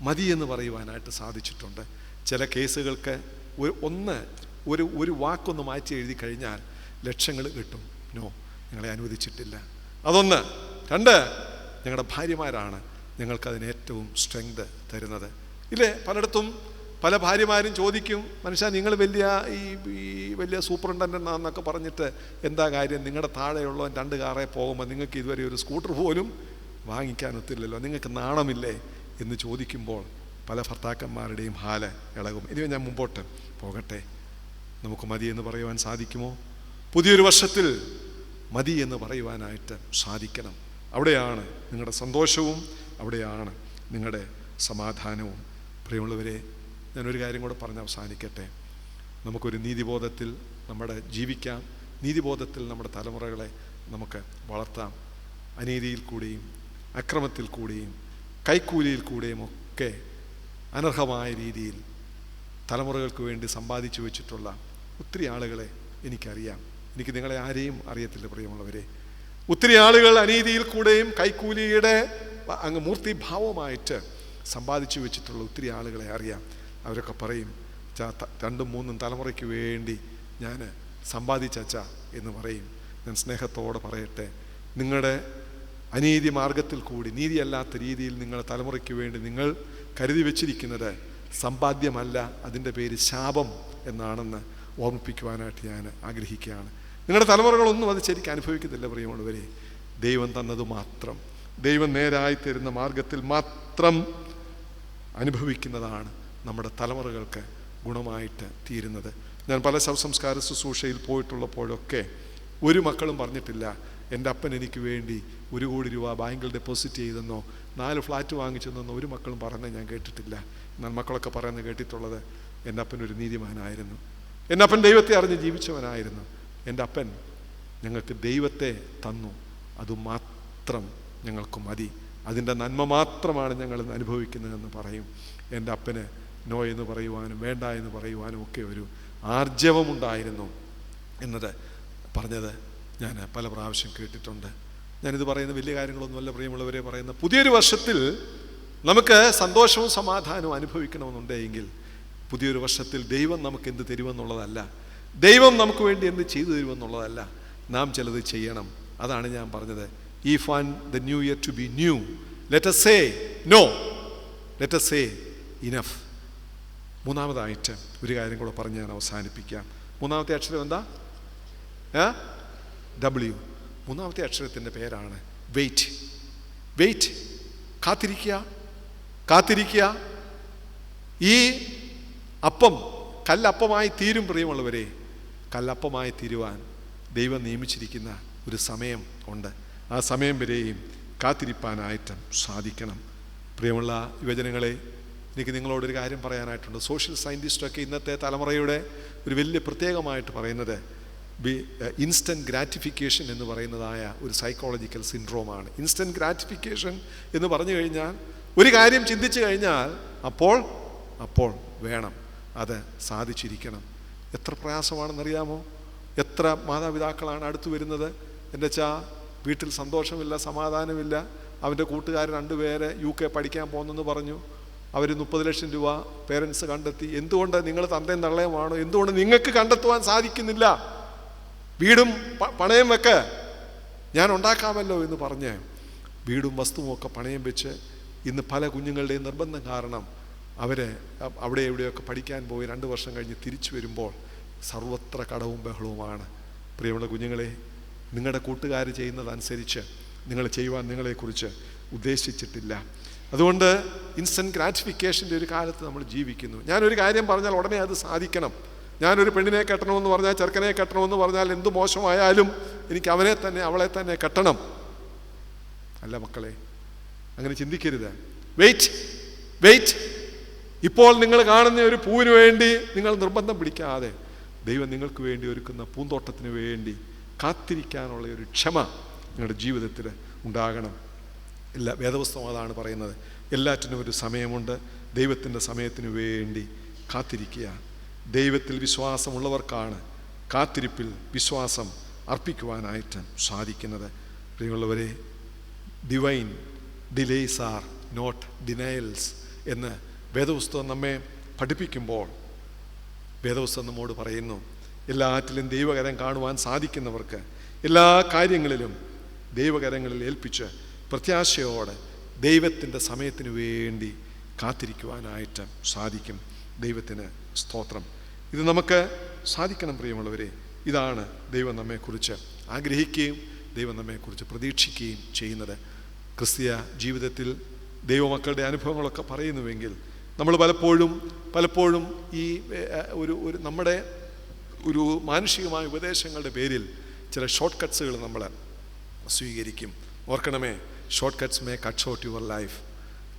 മതി എന്ന് പറയുവാനായിട്ട് സാധിച്ചിട്ടുണ്ട്. ചില കേസുകൾക്ക് ഒരു വാക്കൊന്ന് മാറ്റി എഴുതി കഴിഞ്ഞാൽ ലക്ഷങ്ങൾ കിട്ടും. നോ, ഞങ്ങളെ അനുവദിച്ചിട്ടില്ല. അതൊന്ന്. 2, ഞങ്ങളുടെ ഭാര്യമാരാണ് ഞങ്ങൾക്കതിന് ഏറ്റവും സ്ട്രെങ്ത് തരുന്നത്. ഇല്ലേ, പലയിടത്തും പല ഭാര്യമാരും ചോദിക്കും, മനുഷ്യ നിങ്ങൾ വലിയ സൂപ്രണ്ടൻ്റ് എന്നൊക്കെ പറഞ്ഞിട്ട് എന്താ കാര്യം? നിങ്ങളുടെ താഴെയുള്ളവൻ 2 കാറേ പോകുമ്പോൾ നിങ്ങൾക്ക് ഇതുവരെ ഒരു സ്കൂട്ടർ പോലും വാങ്ങിക്കാനൊത്തില്ലല്ലോ, നിങ്ങൾക്ക് നാണമില്ലേ എന്ന് ചോദിക്കുമ്പോൾ പല ഭർത്താക്കന്മാരുടെയും ഹാല് ഇളകും. ഇനി ഞാൻ മുമ്പോട്ട് പോകട്ടെ. നമുക്ക് മതി എന്ന് പറയുവാൻ സാധിക്കുമോ? പുതിയൊരു വർഷത്തിൽ മതി എന്ന് പറയുവാനായിട്ട് സാധിക്കണം. അവിടെയാണ് നിങ്ങളുടെ സന്തോഷവും, അവിടെയാണ് നിങ്ങളുടെ സമാധാനവും. പ്രിയമുള്ളവരെ, ഞാനൊരു കാര്യം കൂടെ പറഞ്ഞ് അവസാനിക്കട്ടെ. നമുക്കൊരു നീതിബോധത്തിൽ നമ്മുടെ ജീവിക്കാം. നീതിബോധത്തിൽ നമ്മുടെ തലമുറകളെ നമുക്ക് വളർത്താം. അനീതിയിൽ കൂടിയും അക്രമത്തിൽ കൂടിയും കൈക്കൂലിയിൽ കൂടിയും ഒക്കെ അനർഹമായ രീതിയിൽ തലമുറകൾക്ക് വേണ്ടി സമ്പാദിച്ചു വെച്ചിട്ടുള്ള ഒത്തിരി ആളുകളെ എനിക്കറിയാം. എനിക്ക് നിങ്ങളെ ആരെയും അറിയത്തില്ല പ്രിയമുള്ളവരെ. ഒത്തിരി ആളുകൾ അനീതിയിൽ കൂടെയും കൈക്കൂലിയുടെ അങ്ങ് മൂർത്തിഭാവമായിട്ട് സമ്പാദിച്ചു വെച്ചിട്ടുള്ള ഒത്തിരി ആളുകളെ അറിയാം. അവരൊക്കെ പറയും, 2ഉം 3ഉം തലമുറയ്ക്ക് വേണ്ടി ഞാൻ സമ്പാദിച്ച എന്ന് പറയും. ഞാൻ സ്നേഹത്തോടെ പറയട്ടെ, നിങ്ങളുടെ അനീതി മാർഗത്തിൽ കൂടി, നീതിയല്ലാത്ത രീതിയിൽ നിങ്ങളുടെ തലമുറയ്ക്ക് വേണ്ടി നിങ്ങൾ കരുതി വച്ചിരിക്കുന്നത് സമ്പാദ്യമല്ല, അതിൻ്റെ പേര് ശാപം എന്നാണെന്ന് ഓർമ്മിപ്പിക്കുവാനായിട്ട് ഞാൻ ആഗ്രഹിക്കുകയാണ്. നിങ്ങളുടെ തലമുറകളൊന്നും അത് ശരിക്കും അനുഭവിക്കത്തില്ല പ്രിയമുള്ളവരെ. ദൈവം തന്നത് മാത്രം, ദൈവം നേരായി തരുന്ന മാർഗത്തിൽ മാത്രം അനുഭവിക്കുന്നതാണ് നമ്മുടെ തലമുറകൾക്ക് ഗുണമായിട്ട് തീരുന്നത്. ഞാൻ പല ശവസംസ്കാര ശുശ്രൂഷയിൽ പോയിട്ടുള്ളപ്പോഴൊക്കെ ഒരു മക്കളും പറഞ്ഞിട്ടില്ല, എൻ്റെ അപ്പൻ എനിക്ക് വേണ്ടി 1 കോടി രൂപ ബാങ്കിൽ ഡെപ്പോസിറ്റ് ചെയ്തെന്നോ 4 ഫ്ലാറ്റ് വാങ്ങിച്ചെന്നോ ഒരു മക്കളും പറയുന്നത് ഞാൻ കേട്ടിട്ടില്ല. എന്നാൽ മക്കളൊക്കെ പറയുന്നത് കേട്ടിട്ടുള്ളത്, എൻ്റെ അപ്പൻ ഒരു നീതിമാനായിരുന്നു, എൻ്റെ അപ്പൻ ദൈവത്തെ അറിഞ്ഞ് ജീവിച്ചവനായിരുന്നു, എൻ്റെ അപ്പൻ ഞങ്ങൾക്ക് ദൈവത്തെ തന്നു, അതുമാത്രം ഞങ്ങൾക്ക് മതി, അതിൻ്റെ നന്മ മാത്രമാണ് ഞങ്ങൾ അനുഭവിക്കുന്നതെന്ന് പറയും. എൻ്റെ അപ്പന് നോ എന്ന് പറയുവാനും വേണ്ട എന്ന് പറയുവാനും ഒക്കെ ഒരു ആർജവമുണ്ടായിരുന്നു എന്നത് പറഞ്ഞത് ഞാൻ പല പ്രാവശ്യം കേട്ടിട്ടുണ്ട്. ഞാനിത് പറയുന്ന വലിയ കാര്യങ്ങളൊന്നുമല്ല പ്രിയമുള്ളവരെ പറയുന്ന. പുതിയൊരു വർഷത്തിൽ നമുക്ക് സന്തോഷവും സമാധാനവും അനുഭവിക്കണമെന്നുണ്ടെങ്കിൽ പുതിയൊരു വർഷത്തിൽ ദൈവം നമുക്ക് എന്ത് തരുമെന്നുള്ളതല്ല, ദൈവം നമുക്ക് വേണ്ടി എന്ത് ചെയ്തു തരുമെന്നുള്ളതല്ല, നാം ചിലത് ചെയ്യണം. അതാണ് ഞാൻ പറഞ്ഞത്. If want the new year to be new, let us say no, let us say enough. മൂന്നാമതായിട്ട് ഒരു കാര്യം കൂടെ പറഞ്ഞ് ഞാൻ അവസാനിപ്പിക്കാം. മൂന്നാമത്തെ അക്ഷരം എന്താ? W. മൂന്നാമത്തെ അക്ഷരത്തിൻ്റെ പേരാണ് വെയിറ്റ്. വെയിറ്റ്, കാത്തിരിക്കുക. ഈ അപ്പം കല്ലപ്പമായി തീരും പ്രിയമുള്ളവരെ. കല്ലപ്പമായി തീരുവാൻ ദൈവം നിയമിച്ചിരിക്കുന്ന ഒരു സമയം ഉണ്ട്. ആ സമയം വരെയും കാത്തിരിപ്പാനായിട്ട് സാധിക്കണം. പ്രിയമുള്ള യുവജനങ്ങളെ, എനിക്ക് നിങ്ങളോടൊരു കാര്യം പറയാനായിട്ടുണ്ട്. സോഷ്യൽ സയൻറ്റിസ്റ്റൊക്കെ ഇന്നത്തെ തലമുറയുടെ ഒരു വലിയ പ്രത്യേകമായിട്ട് പറയുന്നത് ഇൻസ്റ്റൻറ്റ് ഗ്രാറ്റിഫിക്കേഷൻ എന്ന് പറയുന്നതായ ഒരു സൈക്കോളജിക്കൽ സിൻഡ്രോമാണ്. ഇൻസ്റ്റൻറ്റ് ഗ്രാറ്റിഫിക്കേഷൻ എന്ന് പറഞ്ഞു കഴിഞ്ഞാൽ ഒരു കാര്യം ചിന്തിച്ചു കഴിഞ്ഞാൽ അപ്പോൾ വേണം, അത് സാധിച്ചിരിക്കണം. എത്ര പ്രയാസമാണെന്നറിയാമോ? എത്ര മാതാപിതാക്കളാണ് അടുത്ത് വരുന്നത്, എൻ്റെ വീട്ടിൽ സന്തോഷമില്ല, സമാധാനമില്ല, അവൻ്റെ കൂട്ടുകാരൻ 2 പേര് UK പഠിക്കാൻ പോകുന്നെന്ന് പറഞ്ഞു, അവർ 30 ലക്ഷം രൂപ പേരൻസ് കണ്ടെത്തി. എന്തുകൊണ്ട്? നിങ്ങൾ തന്തയും തള്ളയുമാണോ? എന്തുകൊണ്ട് നിങ്ങൾക്ക് കണ്ടെത്തുവാൻ സാധിക്കുന്നില്ല? വീടും പണയം വെക്ക്, ഞാൻ ഉണ്ടാക്കാമല്ലോ എന്ന് പറഞ്ഞ് വീടും വസ്തുവുമൊക്കെ പണയം വെച്ച് ഇന്ന് പല കുഞ്ഞുങ്ങളുടെയും നിർബന്ധം കാരണം അവിടെ എവിടെയൊക്കെ പഠിക്കാൻ പോയി 2 വർഷം കഴിഞ്ഞ് തിരിച്ചു വരുമ്പോൾ സർവത്ര കടവും ബഹളവുമാണ്. പ്രിയമുള്ള കുഞ്ഞുങ്ങളെ, നിങ്ങളുടെ കൂട്ടുകാർ ചെയ്യുന്നതനുസരിച്ച് നിങ്ങൾ ചെയ്യുവാൻ നിങ്ങളെക്കുറിച്ച് ഉദ്ദേശിച്ചിട്ടില്ല. അതുകൊണ്ട് ഇൻസ്റ്റൻറ്റ് ഗ്രാറ്റിഫിക്കേഷൻ്റെ ഒരു കാലത്ത് നമ്മൾ ജീവിക്കുന്നു. ഞാനൊരു കാര്യം പറഞ്ഞാൽ ഉടനെ അത് സാധിക്കണം. ഞാനൊരു പെണ്ണിനെ കെട്ടണമെന്ന് പറഞ്ഞാൽ, ചെറുക്കനെ കെട്ടണമെന്ന് പറഞ്ഞാൽ എന്ത് മോശമായാലും എനിക്ക് അവളെ തന്നെ കെട്ടണം. അല്ല മക്കളെ, അങ്ങനെ ചിന്തിക്കരുത്. വെയിറ്റ്. ഇപ്പോൾ നിങ്ങൾ കാണുന്ന ഒരു പൂവിന് വേണ്ടി നിങ്ങൾ നിർബന്ധം പിടിക്കാതെ ദൈവം നിങ്ങൾക്ക് വേണ്ടി ഒരുക്കുന്ന പൂന്തോട്ടത്തിന് വേണ്ടി കാത്തിരിക്കാനുള്ള ഒരു ക്ഷമ നിങ്ങളുടെ ജീവിതത്തിൽ ഉണ്ടാകണം. വേദപുസ്തകം അതാണ് പറയുന്നത്. എല്ലാറ്റിനും ഒരു സമയമുണ്ട്. ദൈവത്തിൻ്റെ സമയത്തിന് വേണ്ടി കാത്തിരിക്കുക. ദൈവത്തിൽ വിശ്വാസമുള്ളവർക്കാണ് കാത്തിരിപ്പിൽ വിശ്വാസം അർപ്പിക്കുവാനായിട്ട് സാധിക്കുന്നത്. പ്രിയമുള്ളവരെ, divine delays are not denials എന്ന് വേദപുസ്തകം നമ്മെ പഠിപ്പിക്കുമ്പോൾ വേദപുസ്തകം നമ്മോട് പറയുന്നു, എല്ലാറ്റിലും ദൈവകരം കാണുവാൻ സാധിക്കുന്നവർക്ക് എല്ലാ കാര്യങ്ങളിലും ദൈവകരങ്ങളിൽ ഏൽപ്പിച്ച് പ്രത്യാശയോടെ ദൈവത്തിൻ്റെ സമയത്തിന് വേണ്ടി കാത്തിരിക്കുവാനായിട്ട് സാധിക്കും. ദൈവത്തിന് സ്തോത്രം. ഇത് നമുക്ക് സാധിക്കണം പ്രിയമുള്ളവരെ. ഇതാണ് ദൈവം നമ്മെക്കുറിച്ച് ആഗ്രഹിക്കുകയും ദൈവം നമ്മെക്കുറിച്ച് പ്രതീക്ഷിക്കുകയും ചെയ്യുന്നത്. ക്രിസ്തീയ ജീവിതത്തിൽ ദൈവമക്കളുടെ അനുഭവങ്ങളൊക്കെ പറയുന്നുവെങ്കിൽ നമ്മൾ പലപ്പോഴും ഈ ഒരു നമ്മുടെ ഒരു മാനുഷികമായ ഉപദേശങ്ങളുടെ പേരിൽ ചില ഷോർട്ട് കട്ട്സുകൾ നമ്മൾ സ്വീകരിക്കും. ഓർക്കണമേ, shortcuts may cut short your life.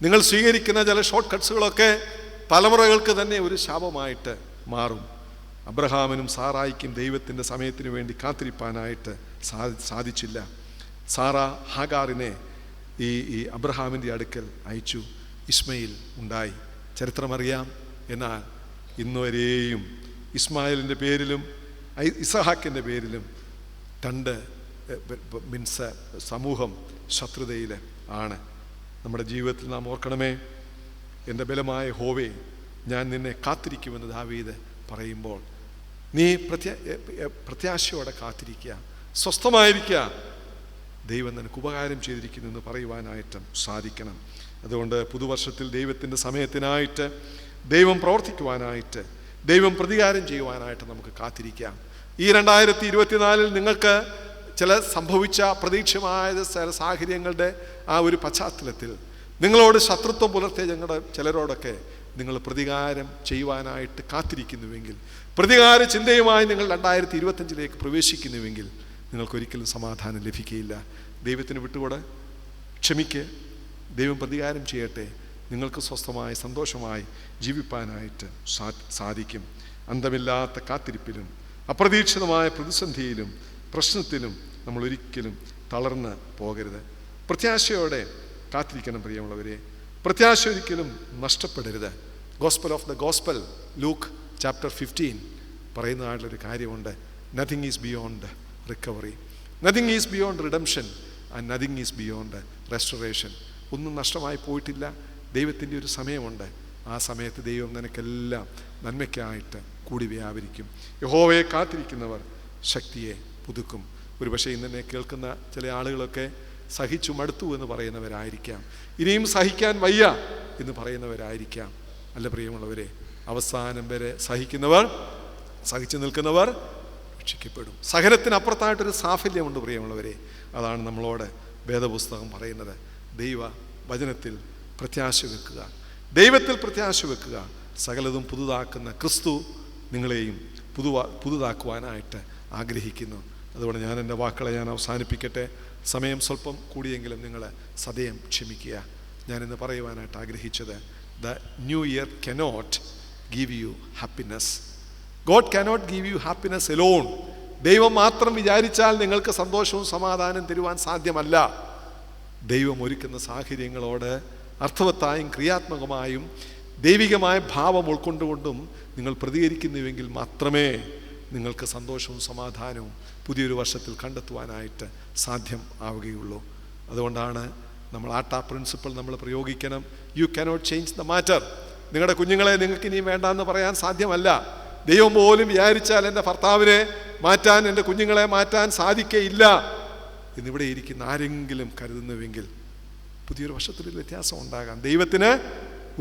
നിങ്ങൾ സ്വീകരിക്കുന്ന ചില ഷോർട്ട് കട്ട്സുകളൊക്കെ തലമുറകൾക്ക് തന്നെ ഒരു ശാപമായിട്ട് മാറും. അബ്രഹാമിനും സാറായിക്കും ദൈവത്തിൻ്റെ സമയത്തിന് വേണ്ടി കാത്തിരിപ്പാനായിട്ട് സാധിച്ചില്ല. സാറ ഹാഗാറിനെ ഈ അബ്രഹാമിൻ്റെ അടുക്കൽ അയച്ചു. ഇസ്മയിൽ ഉണ്ടായി. ചരിത്രമറിയാം. എന്നാൽ ഇന്നുവരെയും ഇസ്മായിലിൻ്റെ പേരിലും ഇസഹാക്കിൻ്റെ പേരിലും രണ്ട് സമൂഹം ശത്രുതയിൽ ആണ്. നമ്മുടെ ജീവിതത്തിൽ നാം ഓർക്കണമേ, എൻ്റെ ബലമായ ഹോവേ, ഞാൻ നിന്നെ കാത്തിരിക്കുമെന്ന് ദാവീദ് പറയുമ്പോൾ നീ പ്രത്യാശയോടെ കാത്തിരിക്കുക, സ്വസ്ഥമായിരിക്കുക. ദൈവം നിനക്ക് ഉപകാരം ചെയ്തിരിക്കുന്നു എന്ന് പറയുവാനായിട്ട് സാധിക്കണം. അതുകൊണ്ട് പുതുവർഷത്തിൽ ദൈവത്തിൻ്റെ സമയത്തിനായിട്ട്, ദൈവം പ്രവർത്തിക്കുവാനായിട്ട്, ദൈവം പ്രതികാരം ചെയ്യുവാനായിട്ട് നമുക്ക് കാത്തിരിക്കാം. ഈ 2024 നിങ്ങൾക്ക് ചില സംഭവിച്ച പ്രതീക്ഷമായ ചില സാഹചര്യങ്ങളുടെ ആ ഒരു പശ്ചാത്തലത്തിൽ നിങ്ങളോട് ശത്രുത്വം പുലർത്തിയ ചിലരോടൊക്കെ നിങ്ങൾ പ്രതികാരം ചെയ്യുവാനായിട്ട് കാത്തിരിക്കുന്നുവെങ്കിൽ, പ്രതികാര ചിന്തയുമായി നിങ്ങൾ 2025 പ്രവേശിക്കുന്നുവെങ്കിൽ നിങ്ങൾക്കൊരിക്കലും സമാധാനം ലഭിക്കുകയില്ല. ദൈവത്തിന് വിട്ടുകൂടെ, ക്ഷമിക്ക്, ദൈവം പ്രതികാരം ചെയ്യട്ടെ. നിങ്ങൾക്ക് സ്വസ്ഥമായി സന്തോഷമായി ജീവിപ്പാനായിട്ട് സാധിക്കും. അന്തമില്ലാത്ത കാത്തിരിപ്പിലും അപ്രതീക്ഷിതമായ പ്രതിസന്ധിയിലും പ്രശ്നത്തിലും നമ്മൾ ഒരിക്കലും തളർന്ന് പോകരുത്. പ്രത്യാശയോടെ കാത്തിരിക്കണം പ്രിയമുള്ളവരെ. പ്രത്യാശ ഒരിക്കലും നഷ്ടപ്പെടരുത്. Gospel of the gospel, Luke chapter 15 പറയുന്നതായിട്ടുള്ളൊരു കാര്യമുണ്ട്. Nothing is beyond recovery, nothing is beyond redemption, and nothing is beyond restoration. ഒന്നും നഷ്ടമായി പോയിട്ടില്ല. ദൈവത്തിൻ്റെ ഒരു സമയമുണ്ട്. ആ സമയത്ത് ദൈവം നിനക്കെല്ലാം നന്മയ്ക്കായിട്ട് കൂടി വ്യാപരിക്കും. യഹോവയെ കാത്തിരിക്കുന്നവർ ശക്തിയെ പുതുക്കും. ഒരുപക്ഷെ ഇന്നെ കേൾക്കുന്ന ചില ആളുകളൊക്കെ സഹിച്ചു മടുത്തു എന്ന് പറയുന്നവരായിരിക്കാം. ഇനിയും സഹിക്കാൻ വയ്യ എന്ന് പറയുന്നവരായിരിക്കാം. അല്ല പ്രിയമുള്ളവരെ, അവസാനം വരെ സഹിച്ചു നിൽക്കുന്നവർ രക്ഷിക്കപ്പെടും. സഹനത്തിനപ്പുറത്തായിട്ടൊരു സാഫല്യമുണ്ട് പ്രിയമുള്ളവരെ. അതാണ് നമ്മളോട് വേദപുസ്തകം പറയുന്നത്. ദൈവ വചനത്തിൽ പ്രത്യാശ വെക്കുക, ദൈവത്തിൽ പ്രത്യാശ വെക്കുക. സകലതും പുതുതാക്കുന്ന ക്രിസ്തു നിങ്ങളെയും പുതുതാക്കുവാനായിട്ട് ആഗ്രഹിക്കുന്നു. അതുകൊണ്ട് ഞാൻ എൻ്റെ വാക്കുകളെ അവസാനിപ്പിക്കട്ടെ. സമയം സ്വല്പം കൂടിയെങ്കിലും നിങ്ങൾ സദയം ക്ഷമിക്കുക. ഞാനിന്ന് പറയുവാനായിട്ട് ആഗ്രഹിച്ചത്, the new year cannot give you happiness. God cannot give you happiness alone. ദൈവം മാത്രം വിചാരിച്ചാൽ നിങ്ങൾക്ക് സന്തോഷവും സമാധാനം തരുവാൻ സാധ്യമല്ല. ദൈവം ഒരുക്കുന്ന സാഹചര്യങ്ങളോട് അർത്ഥവത്തായും ക്രിയാത്മകമായും ദൈവികമായ ഭാവം ഉൾക്കൊണ്ടുകൊണ്ടും നിങ്ങൾ പ്രതികരിക്കുന്നുവെങ്കിൽ മാത്രമേ നിങ്ങൾക്ക് സന്തോഷവും സമാധാനവും പുതിയൊരു വർഷത്തിൽ കണ്ടെത്തുവാനായിട്ട് സാധ്യം ആവുകയുള്ളൂ. അതുകൊണ്ടാണ് നമ്മൾ പ്രിൻസിപ്പിൾ നമ്മൾ പ്രയോഗിക്കണം. You cannot change the matter. നിങ്ങളുടെ കുഞ്ഞുങ്ങളെ നിങ്ങൾക്ക് ഇനിയും വേണ്ടാന്ന് പറയാൻ സാധ്യമല്ല. ദൈവം പോലും വിചാരിച്ചാൽ എൻ്റെ ഭർത്താവിനെ മാറ്റാൻ, എൻ്റെ കുഞ്ഞുങ്ങളെ മാറ്റാൻ സാധിക്കയില്ല എന്നിവിടെ ഇരിക്കുന്ന ആരെങ്കിലും കരുതുന്നുവെങ്കിൽ പുതിയൊരു വർഷത്തിലൊരു വ്യത്യാസം ഉണ്ടാകാം. ദൈവത്തിന്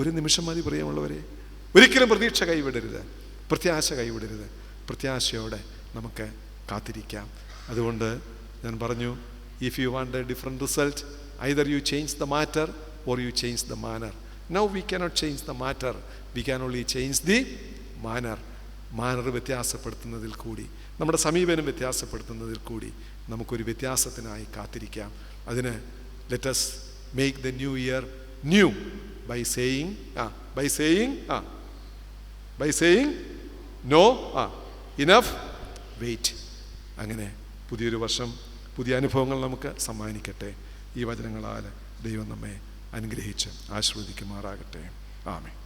ഒരു നിമിഷം മതി പ്രിയമുള്ളവരെ. ഒരിക്കലും പ്രതീക്ഷ കൈവിടരുത്, പ്രത്യാശ കൈവിടരുത്. പ്രത്യാശയോടെ നമുക്ക് കാത്തിരിക്കാം. അതുകൊണ്ട് ഞാൻ പറഞ്ഞു, if you want a different result, either you change the matter or you change the manner. Now we cannot change the matter, we can only change the manner. Manner വ്യത്യാസപ്പെടുത്തുന്നതിൽ കൂടി, നമ്മുടെ സമീപനം വ്യത്യാസപ്പെടുത്തുന്നതിൽ കൂടി നമുക്കൊരു വ്യത്യാസത്തിനായി കാത്തിരിക്കാം. അതിന് let us make the new year new by saying no, enough, wait. അങ്ങനെ പുതിയൊരു വർഷം പുതിയ അനുഭവങ്ങൾ നമുക്ക് സമ്മാനിക്കട്ടെ. ഈ വചനങ്ങളാൽ ദൈവം നമ്മെ അനുഗ്രഹിച്ച് ആശീർവദിക്കുമാറാകട്ടെ. ആമേൻ.